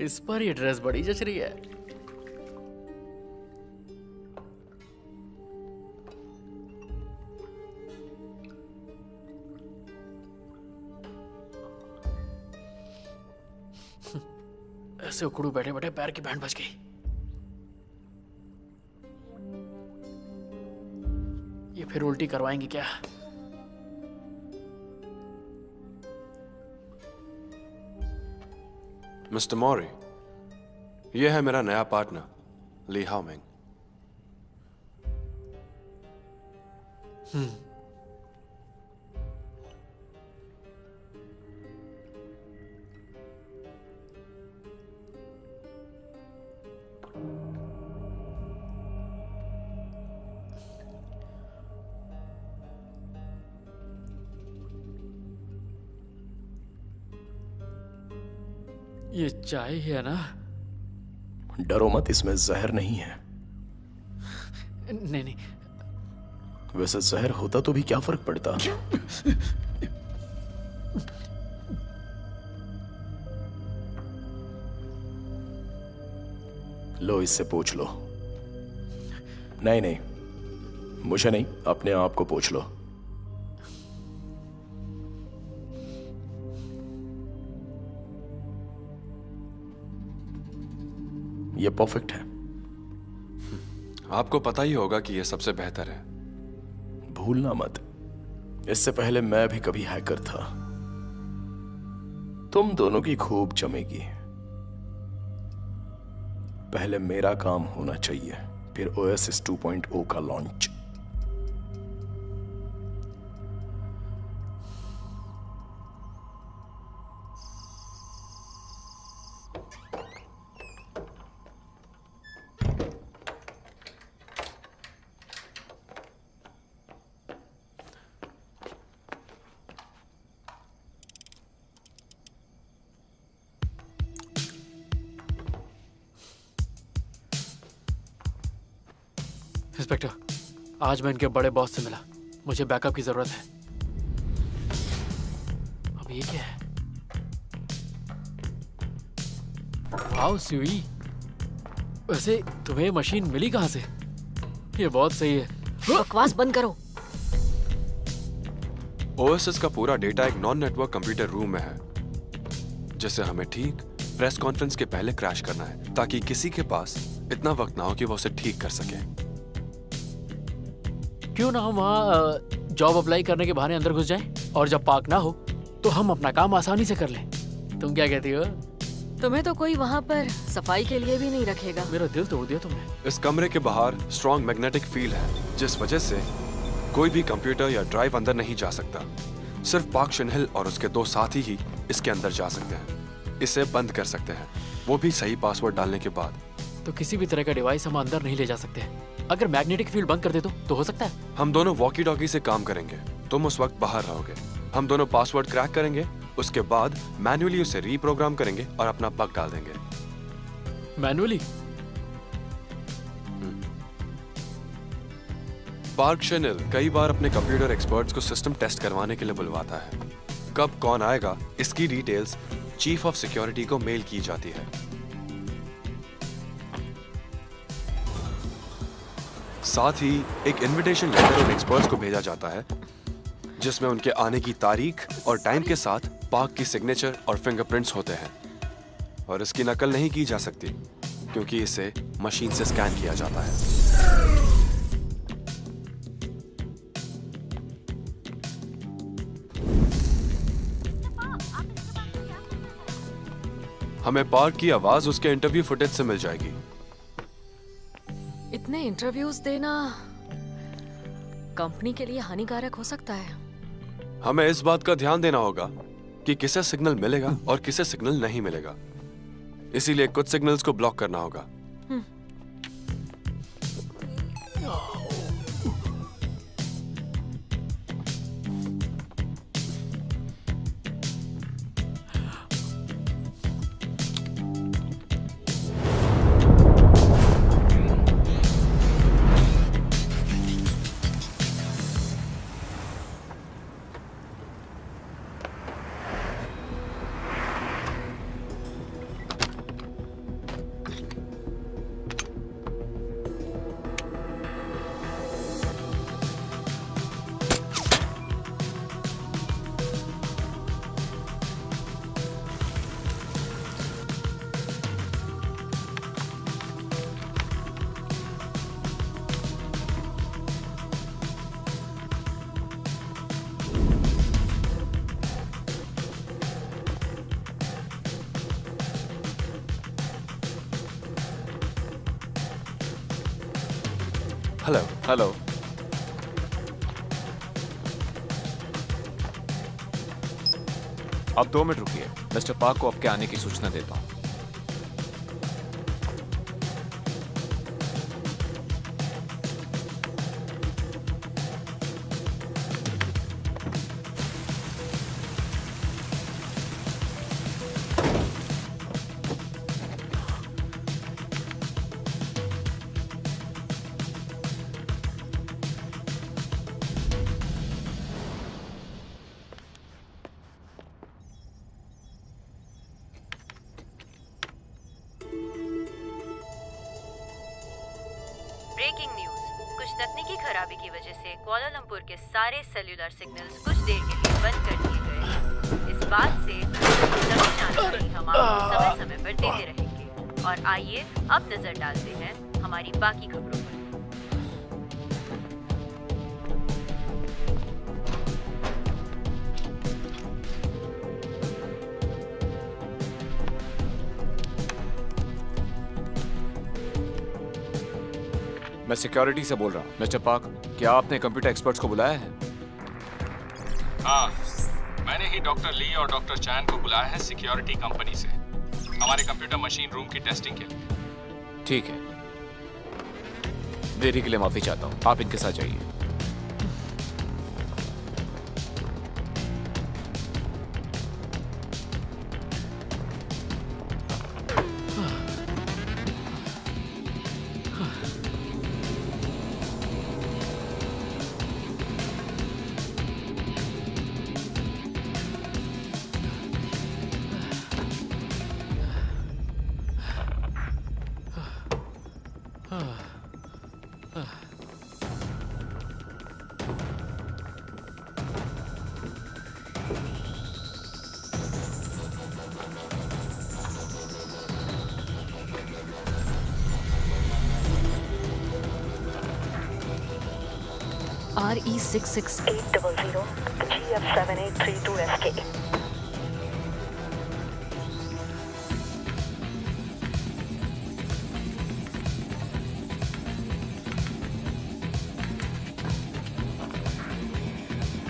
Speaker 2: इस पर ये ड्रेस बड़ी जच रही है। ऐसे उखड़ू बैठे बैठे पैर की बैंड बज गई। ये फिर उल्टी करवाएंगे क्या?
Speaker 7: मिस्टर मॉरी, ये है मेरा नया पार्टनर ली हाओमिंग।
Speaker 2: ये चाय ही है ना?
Speaker 9: डरो मत, इसमें जहर नहीं है।
Speaker 2: नहीं नहीं,
Speaker 9: वैसे जहर होता तो भी क्या फर्क पड़ता। लो, इससे पूछ लो। नहीं नहीं, मुझे नहीं, अपने आप को पूछ लो। ये परफेक्ट है।
Speaker 7: आपको पता ही होगा कि यह सबसे बेहतर है।
Speaker 9: भूलना मत, इससे पहले मैं भी कभी हैकर था। तुम दोनों की खूब जमेगी। पहले मेरा काम होना चाहिए, फिर OS 2.0 का लॉन्च।
Speaker 2: इंस्पेक्टर, आज मैं इनके बड़े बॉस से मिला। मुझे बैकअप की जरूरत है। अब ये क्या है? वाओ सुई, वैसे तुम्हें मशीन मिली कहां से? ये बहुत सही है।
Speaker 8: बकवास बंद करो।
Speaker 7: ओएसएस का पूरा डेटा एक नॉन नेटवर्क कंप्यूटर रूम में है, जिसे हमें ठीक प्रेस कॉन्फ्रेंस के पहले क्रैश करना है, ताकि किसी के पास इतना वक्त ना हो कि वो उसे ठीक कर सके।
Speaker 2: क्यों ना हम वहाँ जॉब अप्लाई करने के बहाने अंदर घुस जाएं, और जब पार्क ना हो तो हम अपना काम आसानी से कर लें। तुम क्या कहती हो?
Speaker 8: तुम्हें तो कोई वहाँ पर सफाई के लिए भी नहीं रखेगा।
Speaker 2: मेरा दिल तोड़ दिया तुमने।
Speaker 7: इस कमरे के बाहर स्ट्रॉन्ग मैग्नेटिक फील्ड है, जिस वजह से कोई भी कंप्यूटर या ड्राइव अंदर नहीं जा सकता। सिर्फ पार्क शिनहिल और उसके 2 साथी ही इसके अंदर जा सकते हैं। इसे बंद कर सकते हैं, वो भी सही पासवर्ड डालने के बाद।
Speaker 2: तो किसी भी तरह का डिवाइस हम अंदर नहीं ले जा सकते। अगर मैग्नेटिक फील्ड बंद कर दे तो हो सकता है।
Speaker 7: हम दोनों वॉकी टॉकी से काम करेंगे। तुम उस वक्त बाहर रहोगे, हम दोनों पासवर्ड क्रैक करेंगे, उसके बाद मैन्युअली उसे रीप्रोग्राम करेंगे और अपना बग डाल देंगे।
Speaker 2: मैन्युअली?
Speaker 7: पार्क शिनहिल कई बार अपने कंप्यूटर एक्सपर्ट्स को सिस्टम टेस्ट करवाने के लिए बुलवाता है। कब कौन आएगा, इसकी डिटेल्स चीफ ऑफ सिक्योरिटी को मेल की जाती है। साथ ही एक इनविटेशन लेटर उन एक्सपर्ट्स को भेजा जाता है, जिसमें उनके आने की तारीख और टाइम के साथ पार्क की सिग्नेचर और फिंगरप्रिंट्स होते हैं। और इसकी नकल नहीं की जा सकती, क्योंकि इसे मशीन से स्कैन किया जाता है। हमें पार्क की आवाज उसके इंटरव्यू फुटेज से मिल जाएगी।
Speaker 8: इतने इंटरव्यूज देना कंपनी के लिए हानिकारक हो सकता है।
Speaker 7: हमें इस बात का ध्यान देना होगा कि किसे सिग्नल मिलेगा और किसे सिग्नल नहीं मिलेगा। इसीलिए कुछ सिग्नल्स को ब्लॉक करना होगा। हेलो।
Speaker 11: हेलो। आप 2 मिनट रुकिए, मिस्टर पार्क को आपके आने की सूचना देता हूँ।
Speaker 12: ब्रेकिंग न्यूज, कुछ तकनीकी खराबी की वजह से कुआलालंपुर के सारे सेल्यूलर सिग्नल्स कुछ देर के लिए बंद कर दिए गए हैं। इस बात से सभी जानकारी हम आपको समय समय पर देते रहेंगे। और आइए अब नजर डालते हैं हमारी बाकी खबरों पर।
Speaker 11: मैं सिक्योरिटी से बोल रहा हूँ। मिस्टर पार्क, क्या आपने कंप्यूटर एक्सपर्ट्स को बुलाया है?
Speaker 13: हाँ, मैंने ही डॉक्टर ली और डॉक्टर चैन को बुलाया है सिक्योरिटी कंपनी से, हमारे कंप्यूटर मशीन रूम की टेस्टिंग के लिए।
Speaker 11: ठीक है, देरी के लिए माफी चाहता हूँ। आप इनके साथ जाइए।
Speaker 14: RE66800 GF7832SK।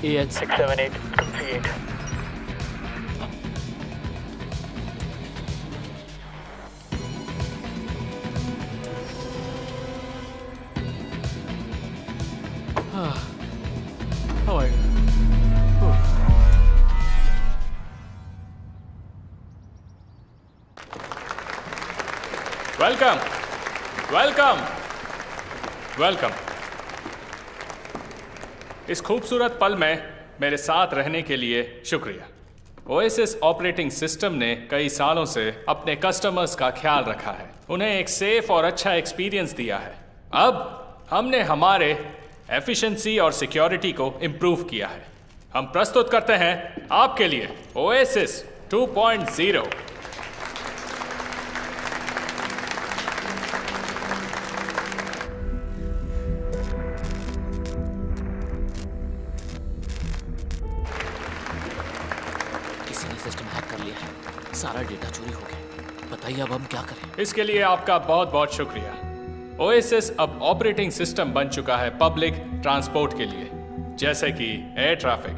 Speaker 2: AH
Speaker 14: 67838।
Speaker 13: Welcome, welcome, welcome. इस खूबसूरत पल में मेरे साथ रहने के लिए शुक्रिया। ओएसिस ऑपरेटिंग सिस्टम ने कई सालों से अपने कस्टमर्स का ख्याल रखा है, उन्हें एक सेफ और अच्छा एक्सपीरियंस दिया है। अब हमने हमारे एफिशिएंसी और सिक्योरिटी को इम्प्रूव किया है। हम प्रस्तुत करते हैं आपके लिए ओएसिस 2.0।
Speaker 2: सारा डेटा चोरी हो गया। बताइए अब हम क्या करें?
Speaker 13: इसके लिए आपका बहुत बहुत शुक्रिया। ओएसिस अब ऑपरेटिंग सिस्टम बन चुका है पब्लिक ट्रांसपोर्ट के लिए, जैसे कि एयर ट्रैफिक,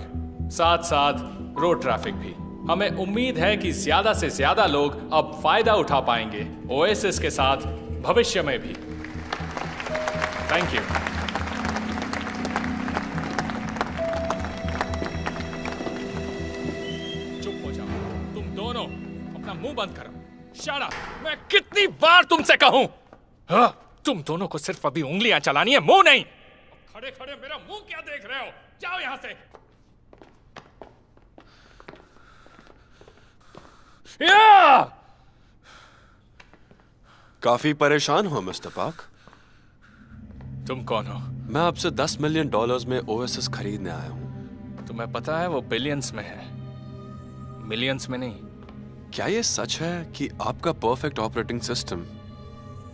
Speaker 13: साथ साथ रोड ट्रैफिक भी। हमें उम्मीद है कि ज्यादा से ज्यादा लोग अब फायदा उठा पाएंगे ओएसिस के साथ भविष्य में भी। Thank you. चुप हो जाओ तुम दोनों, अपना मुंह बंद करो। Shut up! मैं कितनी बार तुमसे कहूं? हाँ, तुम दोनों को सिर्फ अभी उंगलियां चलानी है, मुंह नहीं। खड़े खड़े मेरा मुंह क्या देख रहे हो? जाओ यहां से। या!
Speaker 7: काफी परेशान हो मिस्टर पार्क?
Speaker 13: तुम कौन हो?
Speaker 7: मैं आपसे $10 मिलियन में ओएसिस खरीदने आया हूं।
Speaker 13: तुम्हें पता है वो बिलियंस में है, मिलियंस में नहीं।
Speaker 7: क्या ये सच है कि आपका परफेक्ट ऑपरेटिंग सिस्टम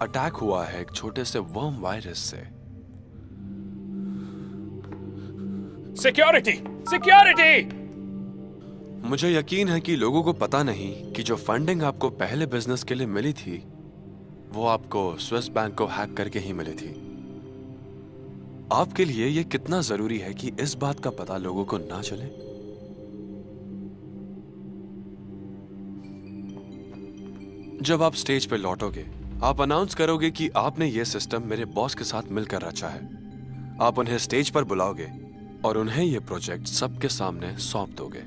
Speaker 7: अटैक हुआ है एक छोटे से वर्म वायरस से?
Speaker 13: सिक्योरिटी! सिक्योरिटी!
Speaker 7: मुझे यकीन है कि लोगों को पता नहीं कि जो फंडिंग आपको पहले बिजनेस के लिए मिली थी वो आपको स्विस बैंक को हैक करके ही मिली थी। आपके लिए ये कितना जरूरी है कि इस बात का पता लोगों को ना चले? जब आप स्टेज पे लौटोगे, आप अनाउंस करोगे कि आपने ये सिस्टम मेरे बॉस के साथ मिलकर रचा है। आप उन्हें स्टेज पर बुलाओगे और उन्हें ये प्रोजेक्ट सबके सामने सौंप दोगे।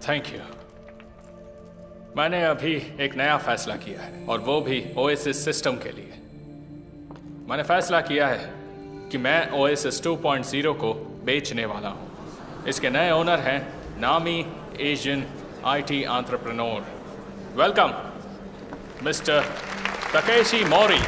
Speaker 13: Thank you. मैंने अभी एक नया फैसला किया है और वो भी ओएसिस सिस्टम के लिए। मैंने फैसला किया है कि मैं ओएसिस 2.0 को बेचने वाला हूं। इसके नए ओनर हैं नामी Asian IT entrepreneur. Welcome mister Takeshi Mori.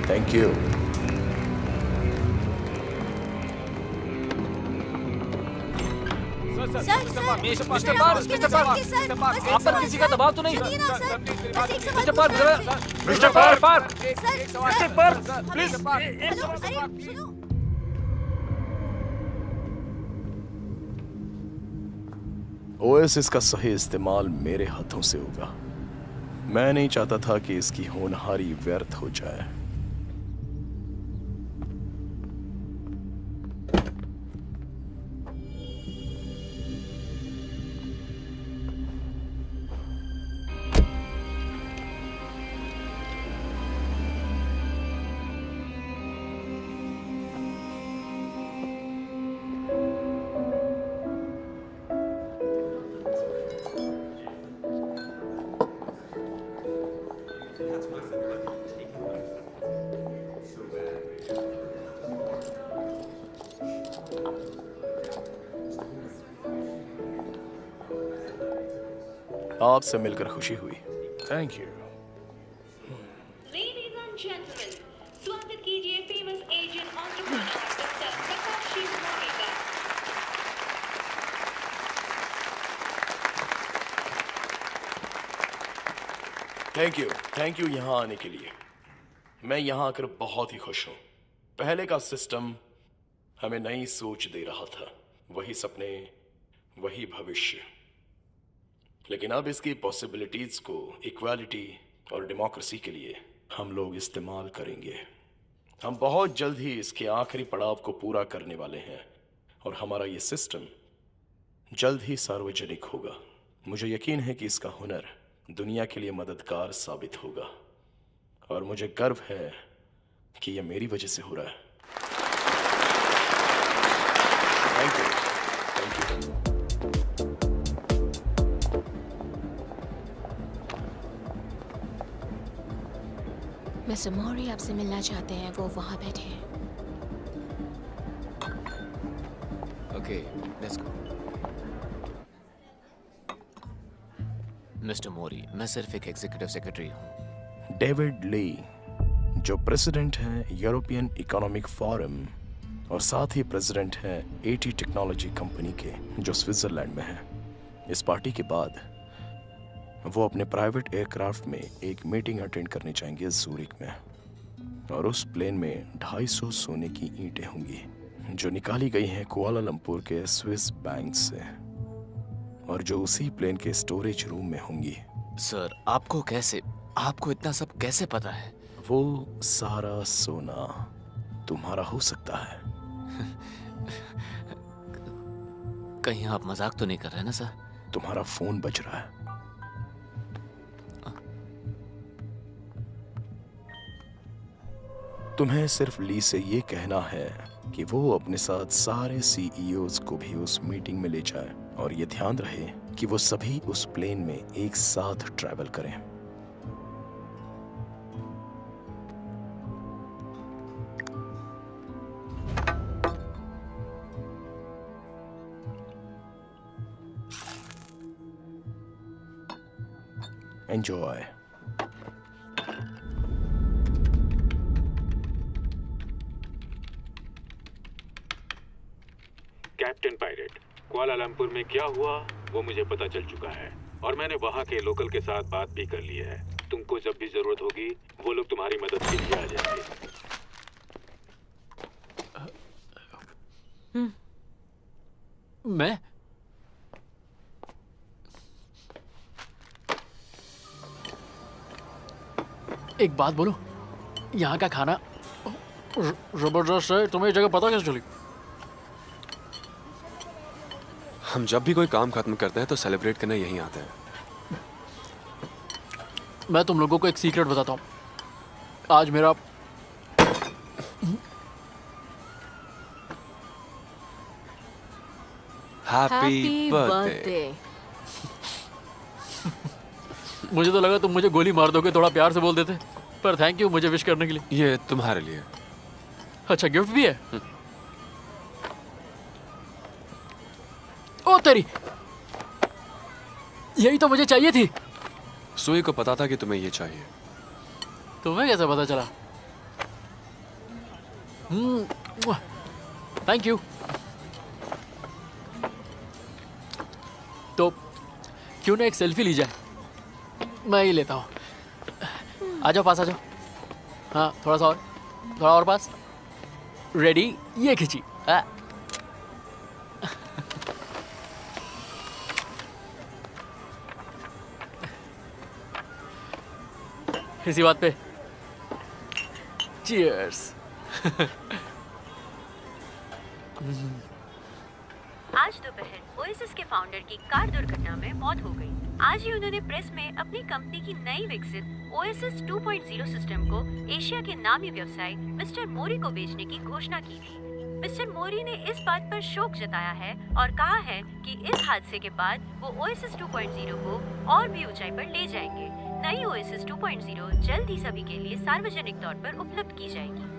Speaker 9: Thank you.
Speaker 2: Mister park, आप पर किसी का दबाव तो नहीं? Mister park, please.
Speaker 9: ओएसिस का सही इस्तेमाल मेरे हाथों से होगा। मैं नहीं चाहता था कि इसकी होनहारी व्यर्थ हो जाए। आपसे मिलकर खुशी हुई।
Speaker 13: Thank you.
Speaker 12: Ladies and gentlemen, स्वागत कीजिए famous Asian entrepreneur mister Takashi Mori का।
Speaker 9: थैंक यू यहाँ आने के लिए। मैं यहाँ आकर बहुत ही खुश हूँ। पहले का सिस्टम हमें नई सोच दे रहा था, वही सपने, वही भविष्य। लेकिन अब इसकी पॉसिबिलिटीज को इक्वालिटी और डेमोक्रेसी के लिए हम लोग इस्तेमाल करेंगे। हम बहुत जल्द ही इसके आखिरी पड़ाव को पूरा करने वाले हैं और हमारा ये सिस्टम जल्द ही सार्वजनिक होगा। मुझे यकीन है कि इसका हुनर दुनिया के लिए मददगार साबित होगा और मुझे गर्व है कि यह मेरी वजह से हो रहा है। Thank you.
Speaker 1: मिस्टर मोरी आपसे मिलना चाहते हैं, वो वहां बैठे हैं।
Speaker 2: Okay, let's go. मिस्टर मोरी, मैं सिर्फ एक एग्जीक्यूटिव सेक्रेटरी हूँ।
Speaker 9: डेविड ली, जो प्रेसिडेंट हैं यूरोपियन इकोनॉमिक फोरम और साथ ही प्रेसिडेंट हैं एटी टेक्नोलॉजी कंपनी के, जो स्विट्जरलैंड में है। इस पार्टी के बाद वो अपने प्राइवेट एयरक्राफ्ट में एक मीटिंग अटेंड करने जाएंगे ज़ूरिक में और उस प्लेन में 250 सोने की ईंटें होंगी जो निकाली गई हैं कुआलालंपुर के स्विस बैंक से और जो उसी प्लेन के स्टोरेज रूम में होंगी।
Speaker 2: सर, आपको इतना सब कैसे पता है?
Speaker 9: वो सारा सोना तुम्हारा हो सकता है।
Speaker 2: कहीं आप मजाक तो नहीं कर रहे ना सर?
Speaker 9: तुम्हारा फोन बज रहा है। तुम्हें सिर्फ ली से ये कहना है कि वो अपने साथ सारे सीईओज को भी उस मीटिंग में ले जाए और ये ध्यान रहे कि वो सभी उस प्लेन में एक साथ ट्रैवल करें। एंजॉय।
Speaker 6: कैप्टन पायरेट, कुआलालंपुर में क्या हुआ वो मुझे पता चल चुका है और मैंने वहाँ के लोकल के साथ बात भी कर ली है। तुमको जब भी जरूरत होगी वो लोग तुम्हारी मदद के लिए आ जाएंगे।
Speaker 2: मैं एक बात बोलूं, यहाँ का खाना जबरदस्त है। तुम्हें ये जगह पता कैसे चली?
Speaker 7: हम जब भी कोई काम खत्म करते हैं तो सेलिब्रेट करने यहीं आते हैं।
Speaker 2: मैं तुम लोगों को एक सीक्रेट बताता हूँ। आज मेरा
Speaker 7: हैप्पी बर्थडे।
Speaker 2: मुझे तो लगा तुम मुझे गोली मार दोगे, थोड़ा प्यार से बोल देते, पर थैंक यू मुझे विश करने के लिए।
Speaker 7: ये तुम्हारे लिए।
Speaker 2: अच्छा, गिफ्ट भी है? ओ तेरी, यही तो मुझे चाहिए थी।
Speaker 7: सुई को पता था कि तुम्हें ये चाहिए।
Speaker 2: तुम्हें कैसे पता चला? Thank you. तो क्यों ना एक सेल्फी ली जाए? मैं ही लेता हूँ। आ जाओ, पास आ जाओ। हाँ, थोड़ा और पास। रेडी? ये खींची। इसी बात पे चीयर्स।
Speaker 12: आज दोपहर ओएसिस के फाउंडर की कार दुर्घटना में मौत हो गई। आज ही उन्होंने प्रेस में अपनी कंपनी की नई विकसित ओएसिस 2.0 सिस्टम को एशिया के नामी व्यवसायी मिस्टर मोरी को बेचने की घोषणा की थी। मिस्टर मोरी ने इस बात पर शोक जताया है और कहा है कि इस हादसे के बाद वो ओएसिस 2.0 को और भी ऊंचाई पर ले जाएंगे। नई ओएसिस 2.0 जल्द ही सभी के लिए सार्वजनिक तौर पर उपलब्ध की जाएगी।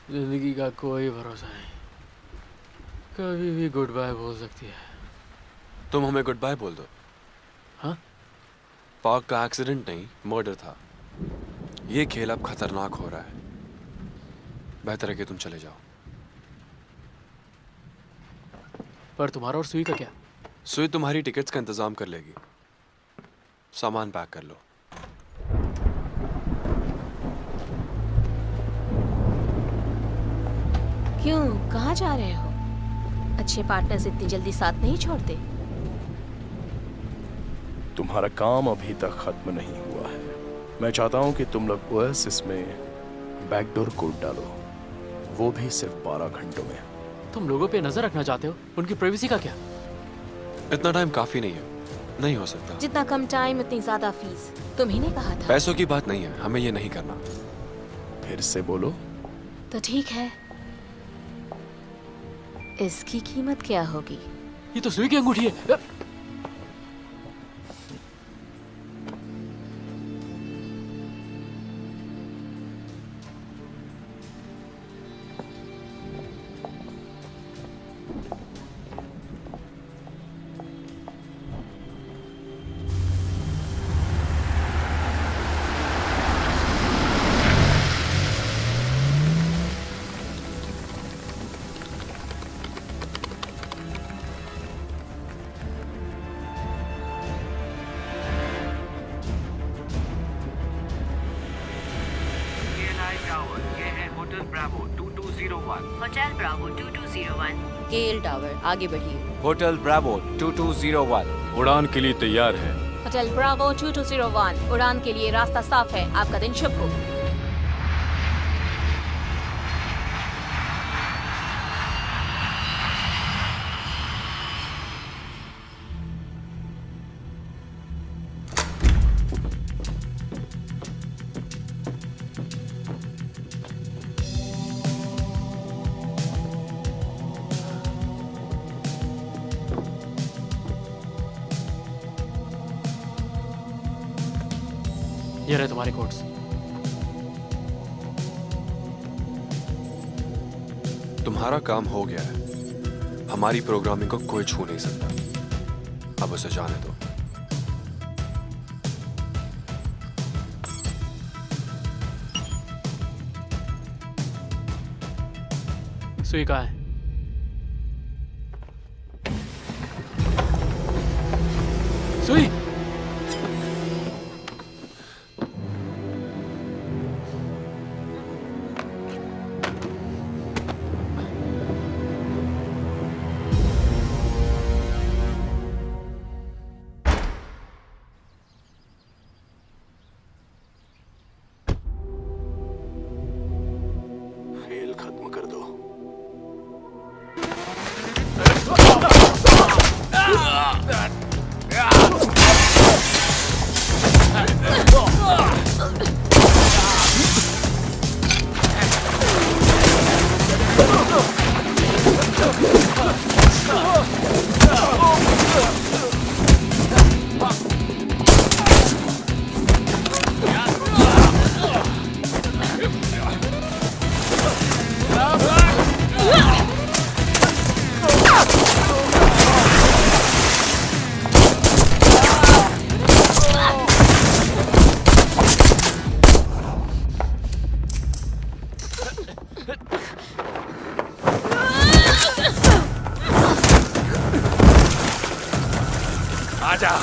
Speaker 2: जिंदगी का कोई भरोसा नहीं, कभी भी गुड बाय बोल सकती है।
Speaker 7: तुम हमें गुड बाय बोल दो।
Speaker 2: हाँ?
Speaker 7: पार्क का एक्सीडेंट नहीं, मर्डर था। ये खेल अब खतरनाक हो रहा है। बेहतर है कि तुम चले जाओ।
Speaker 2: पर तुम्हारा और सुई का क्या?
Speaker 7: सुई तुम्हारी टिकट्स का इंतजाम कर लेगी। सामान पैक कर लो।
Speaker 1: क्यों, कहाँ जा रहे हो? अच्छे पार्टनर्स इतनी जल्दी साथ नहीं छोड़ते।
Speaker 9: तुम्हारा काम अभी तक खत्म नहीं हुआ है। मैं चाहता हूं कि तुम लोग ओएसिस में बैकडोर कोड डालो, वो भी सिर्फ 12 घंटों में।
Speaker 2: तुम लोगों पे नजर रखना चाहते हो, उनकी प्राइवेसी का क्या?
Speaker 7: इतना टाइम काफी नहीं है। नहीं हो सकता।
Speaker 1: जितना कम टाइम उतनी ज्यादा फीस। तुम्ही ने कहा था।
Speaker 7: पैसों की बात नहीं है, हमें ये नहीं करना।
Speaker 9: फिर से बोलो।
Speaker 1: तो ठीक है, इसकी कीमत क्या होगी?
Speaker 2: ये तो सुई की अंगूठी है।
Speaker 12: Hotel Bravo 2201।
Speaker 8: केएल टावर, आगे बढ़िए।
Speaker 11: होटल ब्रावो 2201
Speaker 6: उड़ान के लिए तैयार है।
Speaker 1: होटल ब्रावो 2201, उड़ान के लिए रास्ता साफ है। आपका दिन शुभ हो।
Speaker 2: ये रहे तुम्हारे कोड्स।
Speaker 7: तुम्हारा काम हो गया है। हमारी प्रोग्रामिंग को कोई छू नहीं सकता। अब उसे जाने दो।
Speaker 2: सुई कहाँ है? सुई!
Speaker 9: खेल खत्म कर दो।
Speaker 3: आजा।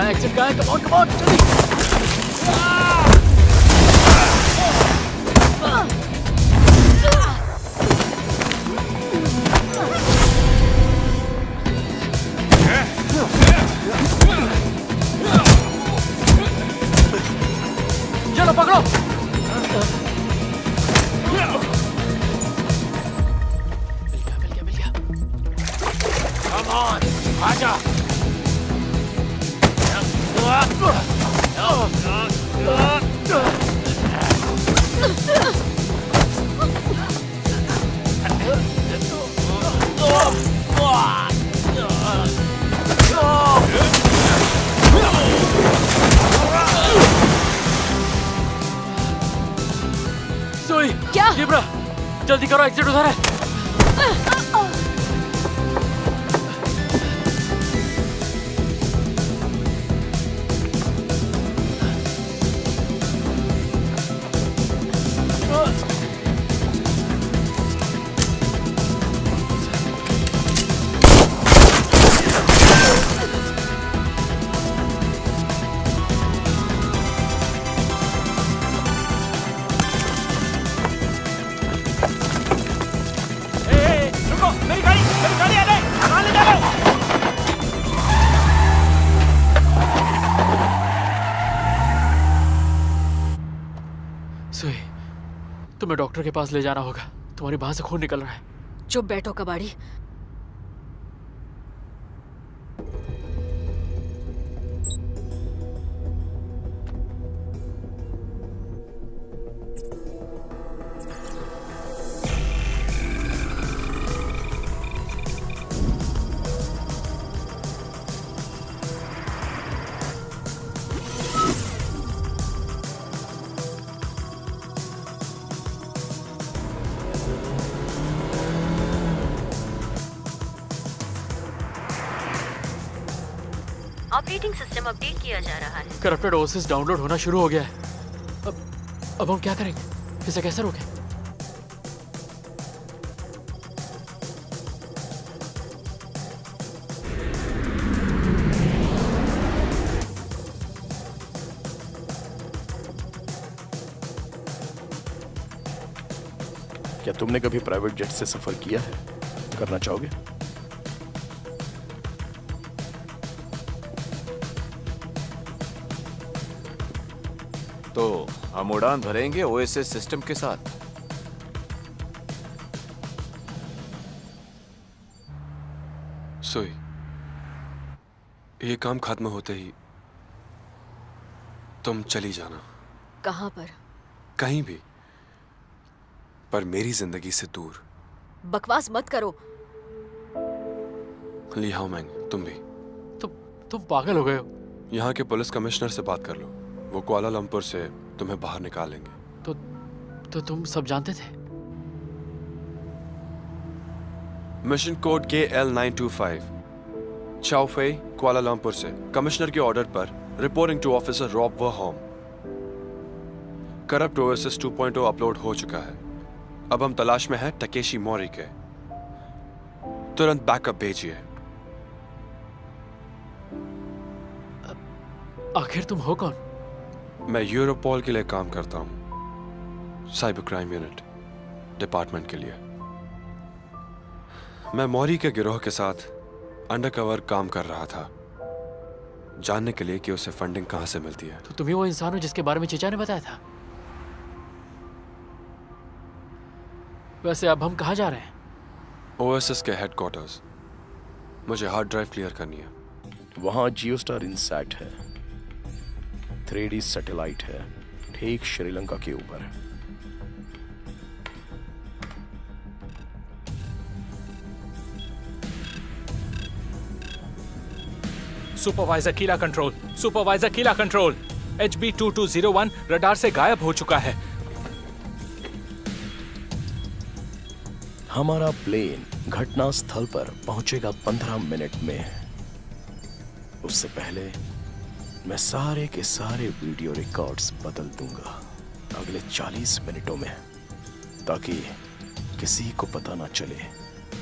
Speaker 2: एक्सिट कहाँ है? कम ऑन, जल्दी! चलो पकड़ो! मिल गया।
Speaker 3: Come on, आजा।
Speaker 2: सुई!
Speaker 1: क्या?
Speaker 2: जिब्रा, जल्दी करो, एक्सिट उधर है। सुई, तुम्हें डॉक्टर के पास ले जाना होगा। तुम्हारी बांह से खून निकल रहा है।
Speaker 8: चुप बैठो कबाड़ी।
Speaker 12: ऑपरेटिंग सिस्टम अपडेट किया जा रहा है।
Speaker 2: करप्टेड ओएसएस डाउनलोड होना शुरू हो गया है। अब हम क्या करेंगे? इसे कैसे रोकें?
Speaker 9: क्या तुमने कभी प्राइवेट जेट से सफर किया है? करना चाहोगे?
Speaker 11: तो हम उड़ान भरेंगे ओएसएस सिस्टम के साथ।
Speaker 7: सोई, ये काम खत्म होते ही तुम चली जाना।
Speaker 8: कहाँ पर?
Speaker 7: कहीं भी, पर मेरी जिंदगी से दूर।
Speaker 8: बकवास मत करो।
Speaker 7: ली हाओ मैंग, तुम भी।
Speaker 2: तुम पागल हो गए हो।
Speaker 7: यहाँ के पुलिस कमिश्नर से बात कर लो, वो कुआलालंपुर से तुम्हें बाहर निकालेंगे।
Speaker 2: तो तुम सब जानते थे?
Speaker 7: मिशन कोड KL925, चाओफे, कुआलालंपुर से कमिश्नर के ऑर्डर पर reporting to officer Rob Verhom. Corrupt OSS 2.0 upload हो चुका है। अब हम तलाश में हैं टकेशी मोरी के। तुरंत बैकअप भेजिए।
Speaker 2: आखिर तुम हो कौन?
Speaker 7: मैं यूरोपोल के लिए काम करता हूं, साइबर क्राइम यूनिट डिपार्टमेंट के लिए। मैं मौरी के गिरोह के साथ अंडरकवर काम कर रहा था, जानने के लिए कि उसे फंडिंग कहां से मिलती है।
Speaker 2: तो तुम ही वो इंसान हो जिसके बारे में चचा ने बताया था? वैसे अब हम कहाँ जा रहे हैं?
Speaker 7: ओएसएस के हेडक्वार्टर्स। मुझे हार्ड ड्राइव क्लियर करनी है।
Speaker 9: वहां जियोस्टार इनसैट है, 3D सैटेलाइट है, ठीक श्रीलंका के ऊपर।
Speaker 13: सुपरवाइजर कीला कंट्रोल, सुपरवाइजर कीला कंट्रोल, HB2201 रडार से गायब हो चुका है।
Speaker 9: हमारा प्लेन घटना स्थल पर पहुंचेगा 15 मिनट में। उससे पहले मैं सारे के सारे वीडियो रिकॉर्ड्स बदल दूंगा अगले 40 मिनटों में, ताकि किसी को पता ना चले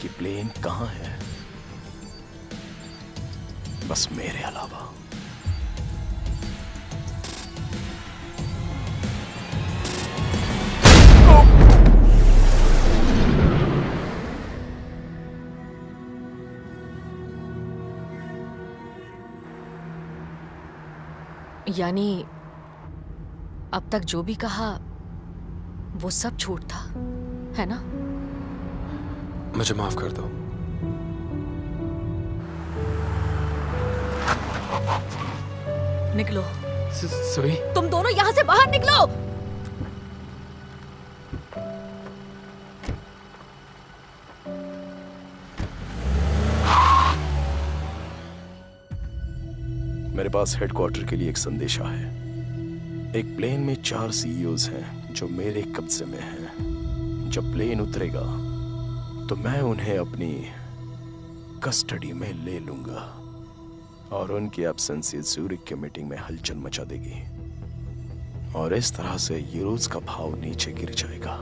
Speaker 9: कि प्लेन कहां है, बस मेरे अलावा।
Speaker 8: यानी अब तक जो भी कहा वो सब झूठ था, है ना?
Speaker 7: मुझे माफ कर दो।
Speaker 8: निकलो।
Speaker 2: सोई,
Speaker 8: तुम दोनों यहां से बाहर निकलो।
Speaker 9: मेरे पास हेडक्वार्टर के लिए एक संदेशा है। एक प्लेन में 4 CEOs हैं जो मेरे कब्जे में हैं। जब प्लेन उतरेगा तो मैं उन्हें अपनी कस्टडी में ले लूंगा और उनकी एब्सेंस ज़ूरिक के मीटिंग में हलचल मचा देगी और इस तरह से यूरोज का भाव नीचे गिर जाएगा।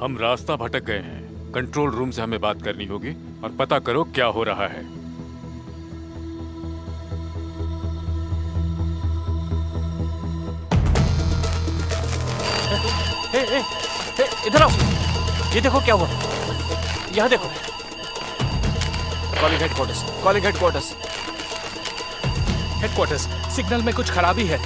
Speaker 6: हम रास्ता भटक गए हैं। कंट्रोल रूम से हमें बात करनी होगी और पता करो क्या हो रहा है।
Speaker 4: इधर आओ, ये देखो क्या हुआ। यहाँ देखो।
Speaker 13: Calling headquarters, calling headquarters. Headquarters, signal में कुछ खराबी है।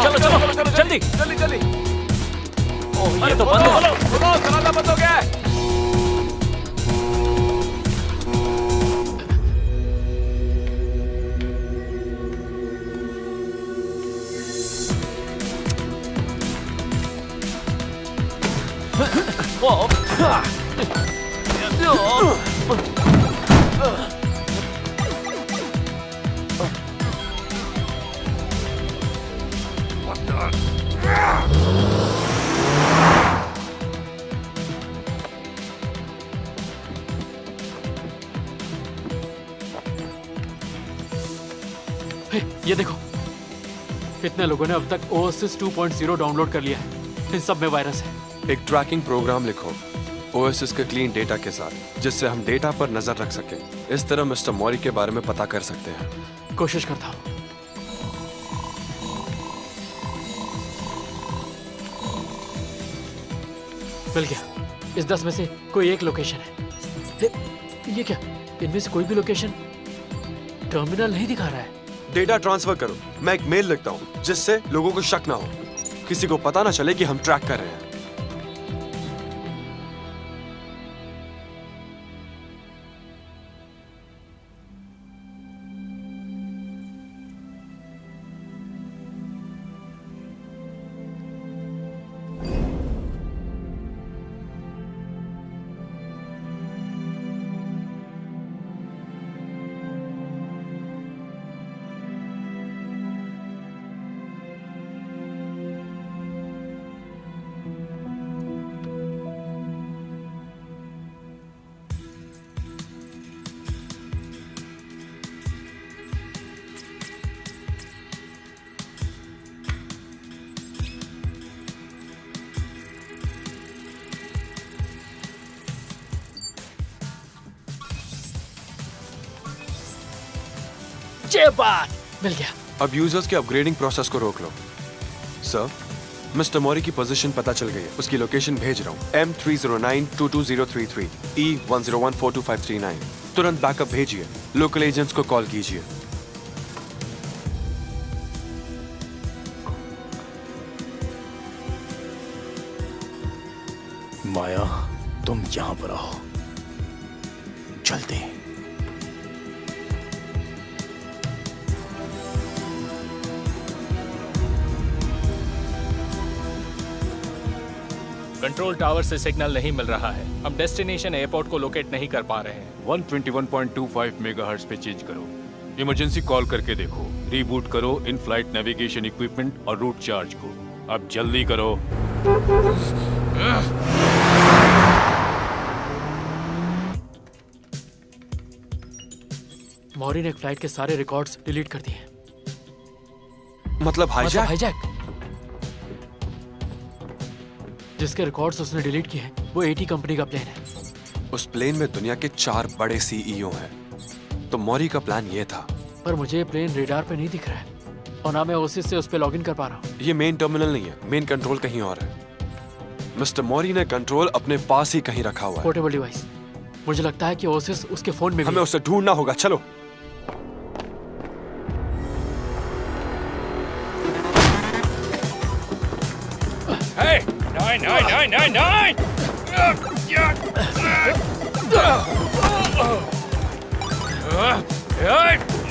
Speaker 4: चलो चलो जल्दी
Speaker 13: जल्दी जल्दी।
Speaker 4: ओह, ये तो बंद है।
Speaker 13: दरवाजा बंद हो गया है।
Speaker 2: ये देखो, इतने लोगों ने अब तक ओएसएस 2.0 डाउनलोड कर लिया है। इन सब में वायरस है।
Speaker 7: एक ट्रैकिंग प्रोग्राम लिखो ओएसएस के क्लीन डेटा के साथ, जिससे हम डेटा पर नजर रख सकें। इस तरह मिस्टर मौरी के बारे में पता कर सकते हैं।
Speaker 2: कोशिश करता हूँ। मिल गया। इस 10 में से कोई एक लोकेशन है। ये क्या? इनमें से कोई भी लोकेशन टर्मिनल नहीं दिखा रहा है।
Speaker 7: डेटा ट्रांसफर करो। मैं एक मेल लिखता हूँ जिससे लोगों को शक ना हो, किसी को पता ना चले कि हम ट्रैक कर रहे हैं।
Speaker 2: ये बात मिल गया।
Speaker 7: अब यूजर्स के अपग्रेडिंग प्रोसेस को रोक लो। सर, मिस्टर मौरी की पोजीशन पता चल गई है। उसकी लोकेशन भेज रहा हूँ। M309220033 E10142539। तुरंत बैकअप भेजिए। लोकल एजेंट्स को कॉल कीजिए।
Speaker 9: माया, तुम यहां पर आओ जल्दी।
Speaker 13: कंट्रोल टावर से सिग्नल नहीं मिल रहा है। हम डेस्टिनेशन एयरपोर्ट को लोकेट नहीं कर पा रहे हैं।
Speaker 6: 121.25 मेगाहर्ट्ज पे चेंज करो। इमरजेंसी कॉल करके देखो। रीबूट करो इन फ्लाइट नेविगेशन इक्विपमेंट और रूट चार्ज को। अब जल्दी करो।
Speaker 2: मौरी ने एक फ्लाइट के सारे रिकॉर्ड्स डिलीट कर दिए।
Speaker 7: मतलब हाईजैक?
Speaker 2: हाईजैक। जिसके रिकॉर्ड्स उसने डिलीट किए हैं वो एटी कंपनी का प्लेन है।
Speaker 7: उस प्लेन में दुनिया के 4 बड़े सीईओ हैं। तो मौरी का प्लान ये था।
Speaker 2: पर मुझे ये प्लेन रेडार पे नहीं दिख रहा है और ना मैं ओसिस से उस पे लॉगिन कर पा रहा हूँ।
Speaker 7: ये मेन टर्मिनल नहीं है, मेन कंट्रोल कहीं और है। मिस्टर मौरी ने कंट्रोल अपने पास ही कहीं रखा हुआ है।
Speaker 2: Portable device. मुझे लगता है कि ओसिस उसके फोन में भी
Speaker 7: हमें उसे ढूंढना होगा। चलो।
Speaker 13: Hey! Nine!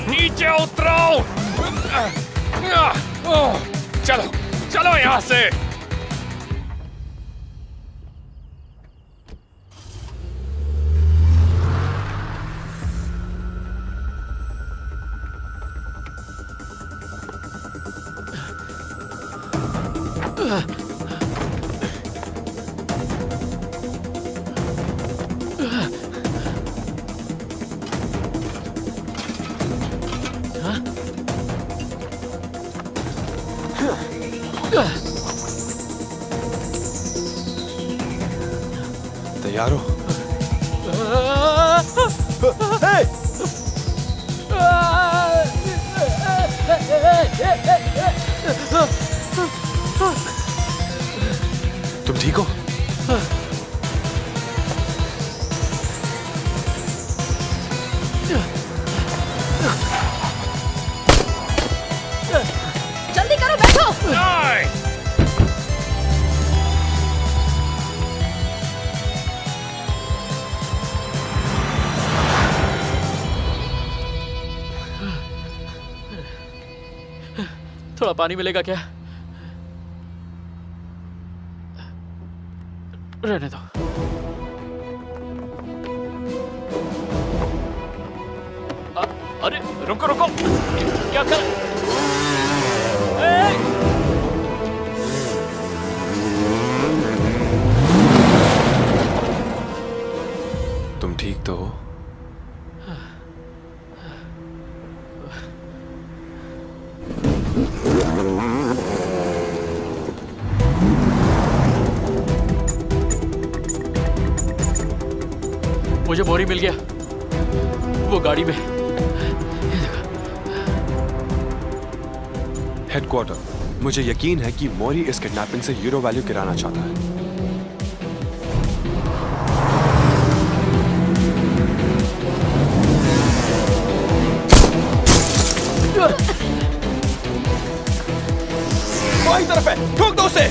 Speaker 13: नीचे उतरो! चलो, चलो यहाँ से!
Speaker 7: तैयार हो? तुम ठीक हो?
Speaker 8: जल्दी करो, बैठो।
Speaker 2: थोड़ा पानी मिलेगा क्या? रहने दो।
Speaker 13: अरे रुको रुको, क्या कर?
Speaker 7: तुम ठीक तो हो?
Speaker 2: मुझे मोरी मिल गया, वो गाड़ी में।
Speaker 7: हेडक्वार्टर, मुझे यकीन है कि मौरी इस किडनैपिंग से यूरो वैल्यू गिराना चाहता है। उसे।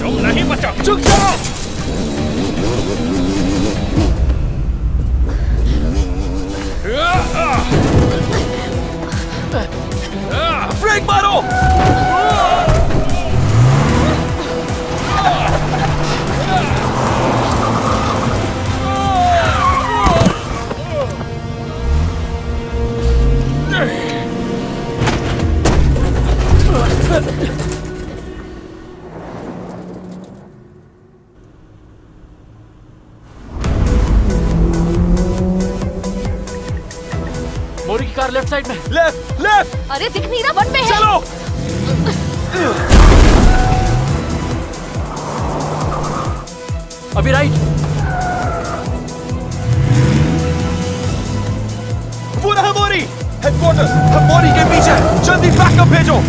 Speaker 9: तुम नहीं बचा। चुप जाओ।
Speaker 7: ब्रेक मारो।
Speaker 2: मोरी की कार लेफ्ट साइड में।
Speaker 7: Left left.
Speaker 8: अरे दिख नहीं रहा, वन पे है।
Speaker 7: चलो।
Speaker 2: अभी राइट।
Speaker 7: वो रहा मोरी। हेडक्वार्टर्स, हम मोरी के पीछे हैं। जल्दी बैकअप भेजो।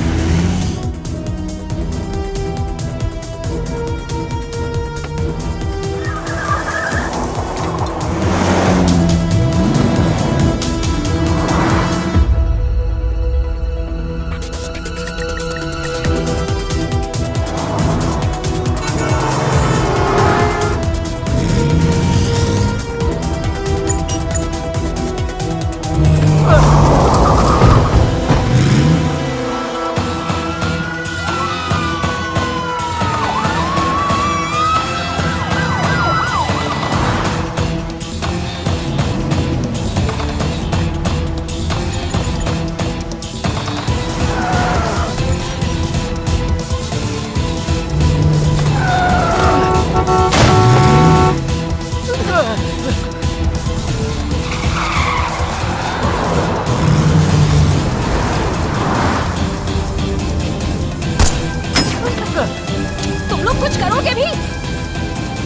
Speaker 8: तुम लोग कुछ करोगे भी?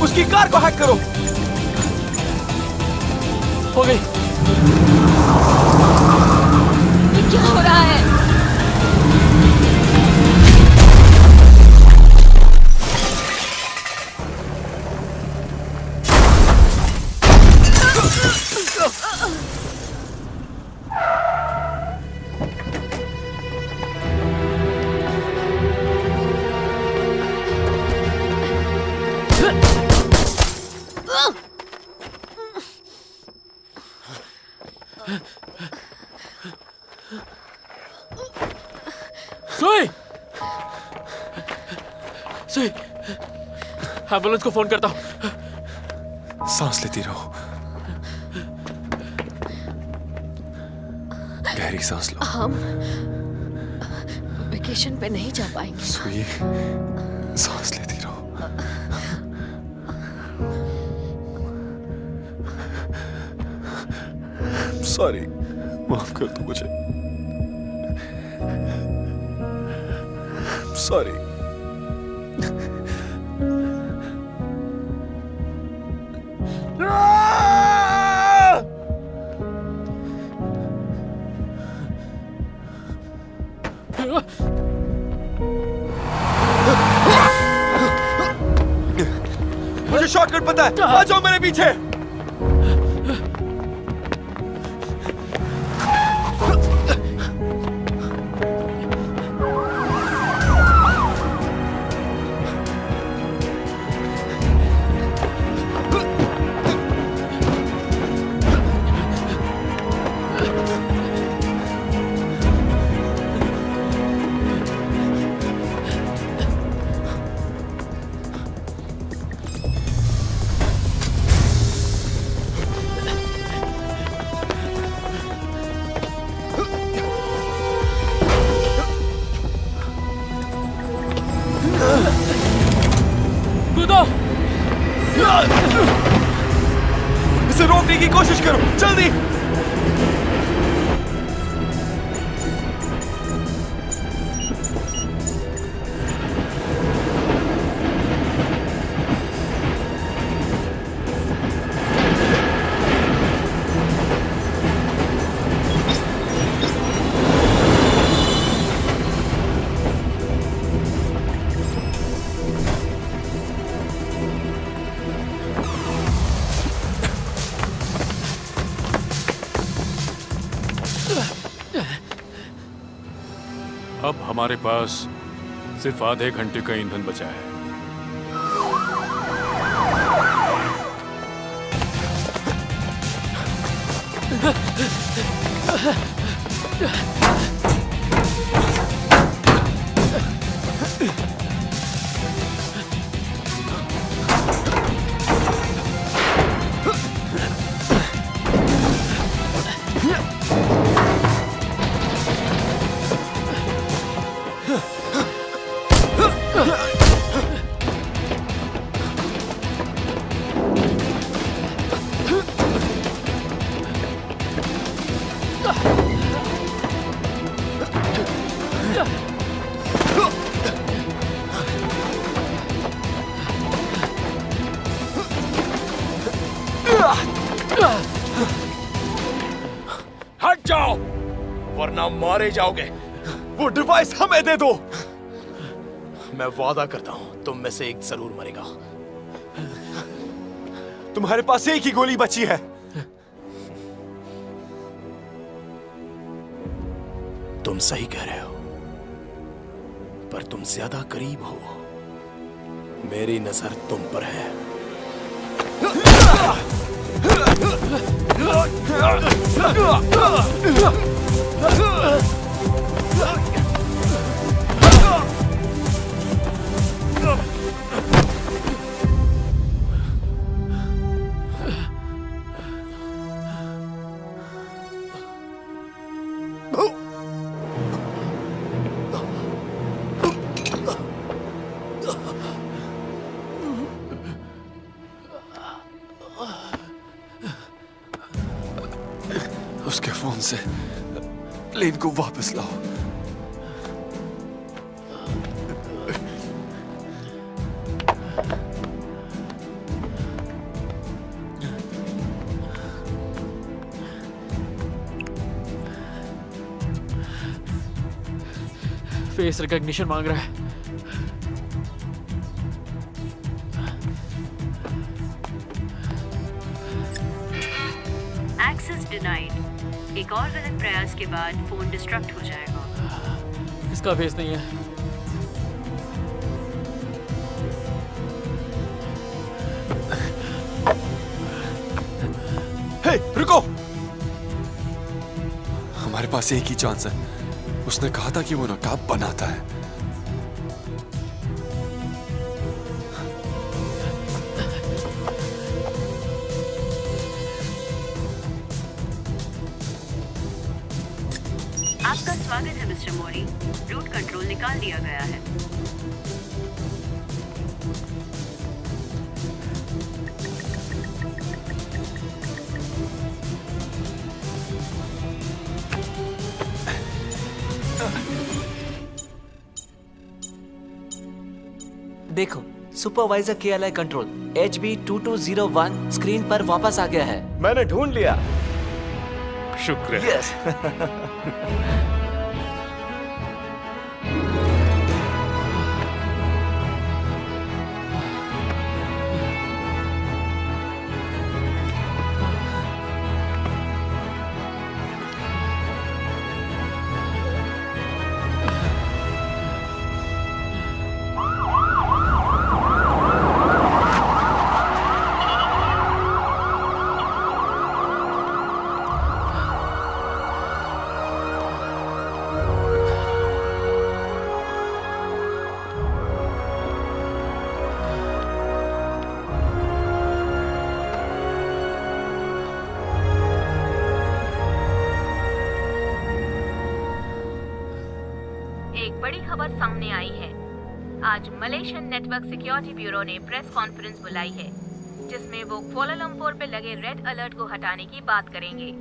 Speaker 7: उसकी कार को हैक करो।
Speaker 2: हो गई।
Speaker 8: ये क्या हो रहा है?
Speaker 2: सुई, सुई, एम्बुलेंस को फोन करता हूँ।
Speaker 7: सांस लेती रहो, गहरी सांस लो।
Speaker 8: हम वेकेशन पे नहीं जा पाएंगे।
Speaker 7: सुई, सांस लेती रहो। सॉरी, माफ कर दो मुझे। सॉरी। मुझे शॉर्टकट पता है, आ जाओ मेरे पीछे। इसे रोकने की कोशिश करो, जल्दी।
Speaker 6: अब हमारे पास सिर्फ आधे घंटे का ईंधन बचा है।
Speaker 9: हट जाओ वरना मारे जाओगे। वो डिवाइस हमें दे दो। मैं वादा करता हूं तुम में से एक जरूर मरेगा।
Speaker 7: तुम्हारे पास एक ही गोली बची है।
Speaker 9: तुम सही कह रहे हो, पर तुम ज्यादा करीब हो। मेरी नजर तुम पर है।
Speaker 7: उसके फोन से प्लेन को वापस लाओ।
Speaker 2: फेस रिकॉग्निशन मांग रहा है।
Speaker 12: Access denied. एक और गलत प्रयास के बाद फोन डिस्ट्रक्ट हो जाएगा।
Speaker 2: इसका फेस नहीं है।
Speaker 7: हे, रुको। हमारे पास एक ही चांस है। उसने कहा था कि वो नकाब बनाता है।
Speaker 12: आपका स्वागत है मिस्टर मोरी। रूट कंट्रोल निकाल दिया गया है।
Speaker 15: देखो, supervisor KLI control HB2201 screen पर वापस आ गया है।
Speaker 9: मैंने ढूंढ लिया।
Speaker 6: शुक्र है।
Speaker 15: यस।
Speaker 12: बड़ी खबर सामने आई है। आज मलेशियन नेटवर्क सिक्योरिटी ब्यूरो ने प्रेस कॉन्फ्रेंस बुलाई है, जिसमें वो कुआलालंपुर पे लगे रेड अलर्ट को हटाने की बात करेंगे।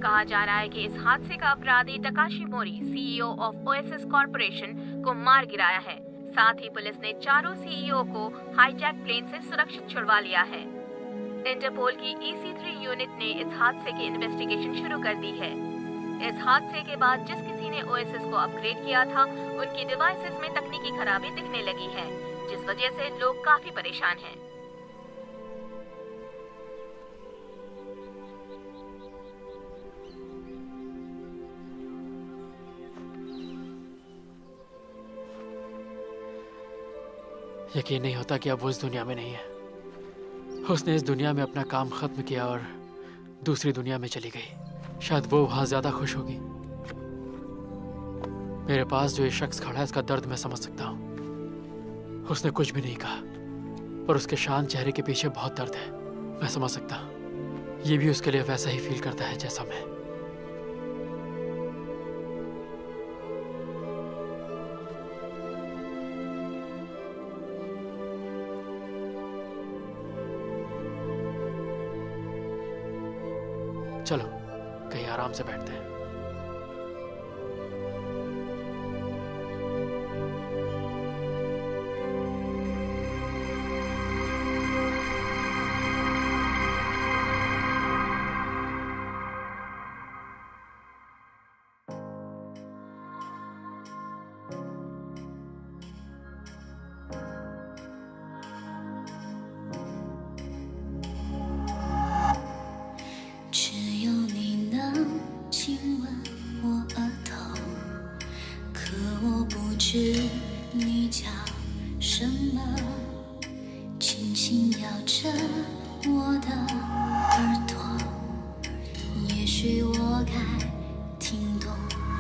Speaker 12: कहा जा रहा है कि इस हादसे का अपराधी Takeshi Mori, CEO of OSS corporation, को मार गिराया है। साथ ही पुलिस ने चारों CEO को हाईजैक प्लेन से सुरक्षित छुड़वा लिया है। इंटरपोल की EC3 यूनिट ने इस हादसे की इन्वेस्टिगेशन शुरू कर दी है। इस हादसे के बाद जिस किसी ने ओएसएस को अपग्रेड किया था, उनकी डिवाइसेस में तकनीकी खराबी दिखने लगी है, जिस वजह से लोग काफी परेशान हैं।
Speaker 2: यकीन नहीं होता कि अब वो इस दुनिया में नहीं है। उसने इस दुनिया में अपना काम खत्म किया और दूसरी दुनिया में चली गई। शायद वो वहां ज्यादा खुश होगी। मेरे पास जो ये शख्स खड़ा है, इसका दर्द मैं समझ सकता हूँ। उसने कुछ भी नहीं कहा, पर उसके शांत चेहरे के पीछे बहुत दर्द है। मैं समझ सकता हूँ। ये भी उसके लिए वैसा ही फील करता है जैसा मैं। चलो कहीं आराम से बैठते हैं।
Speaker 16: 你叫什么？轻轻摇着我的耳朵，也许我该听懂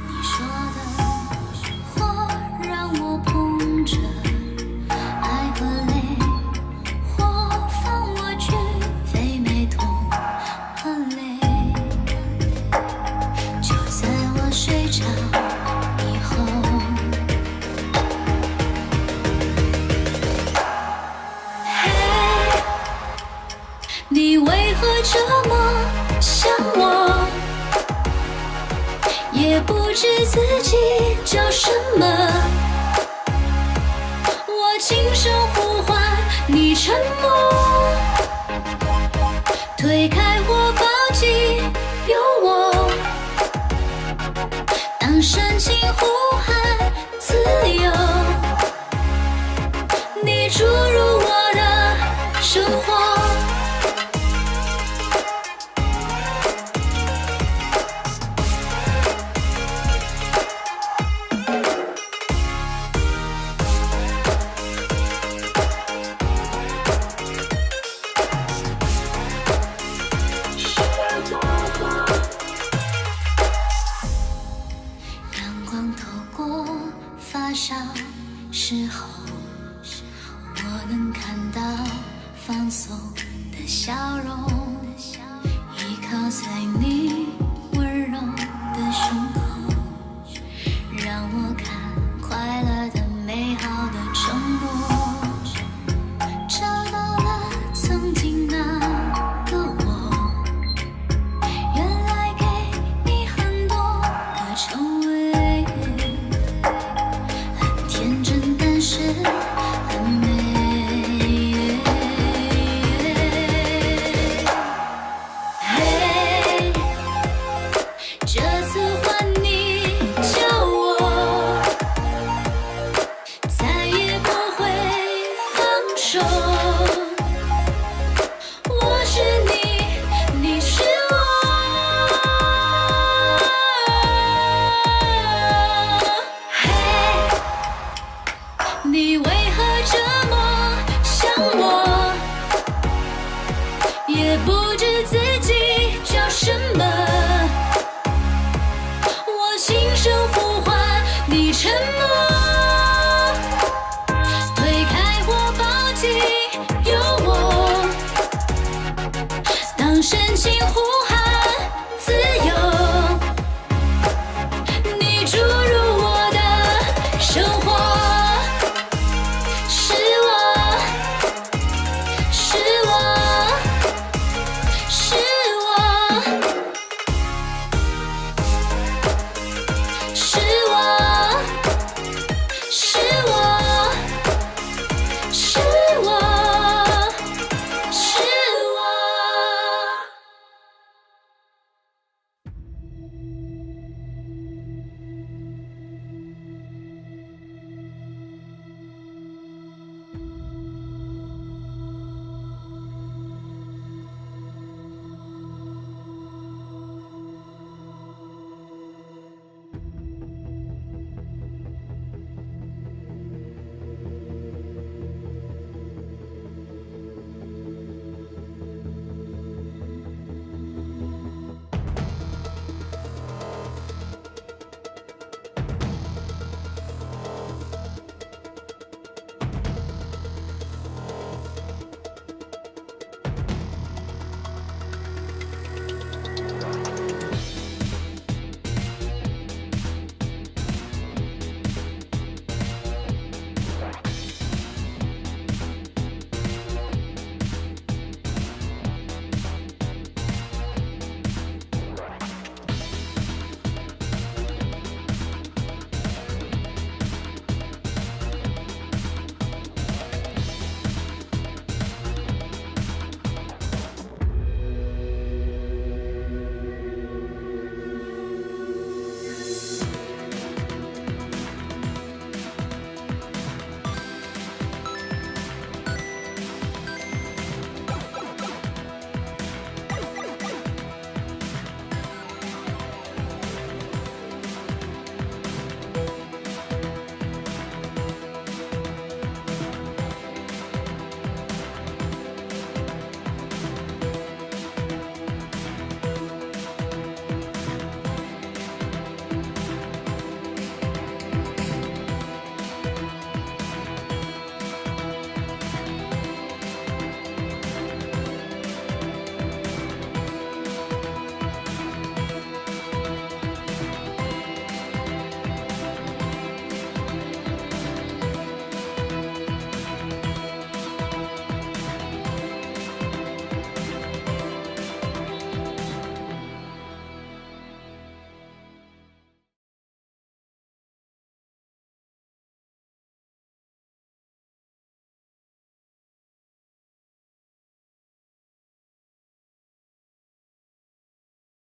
Speaker 16: 你说的。或让我碰着爱和泪，或放我去飞没痛和泪，就在我睡着以后。你为何这么想我？也不知自己叫什么。我轻声呼唤你沉默，推开我抱紧有我，当深情呼喊自由，你注入我的生活。时候，我能看到放松的笑容，依靠在你温柔的胸口，让我看快乐的美好的承诺，找到了曾经那个我，原来给你很多个称谓。是很美，嘿，这次换你叫我，再也不会放手。我是你，你是我，嘿。你为何这么想我？也不知自己叫什么。我轻声呼唤你沉默，推开我抱紧有我，当深情呼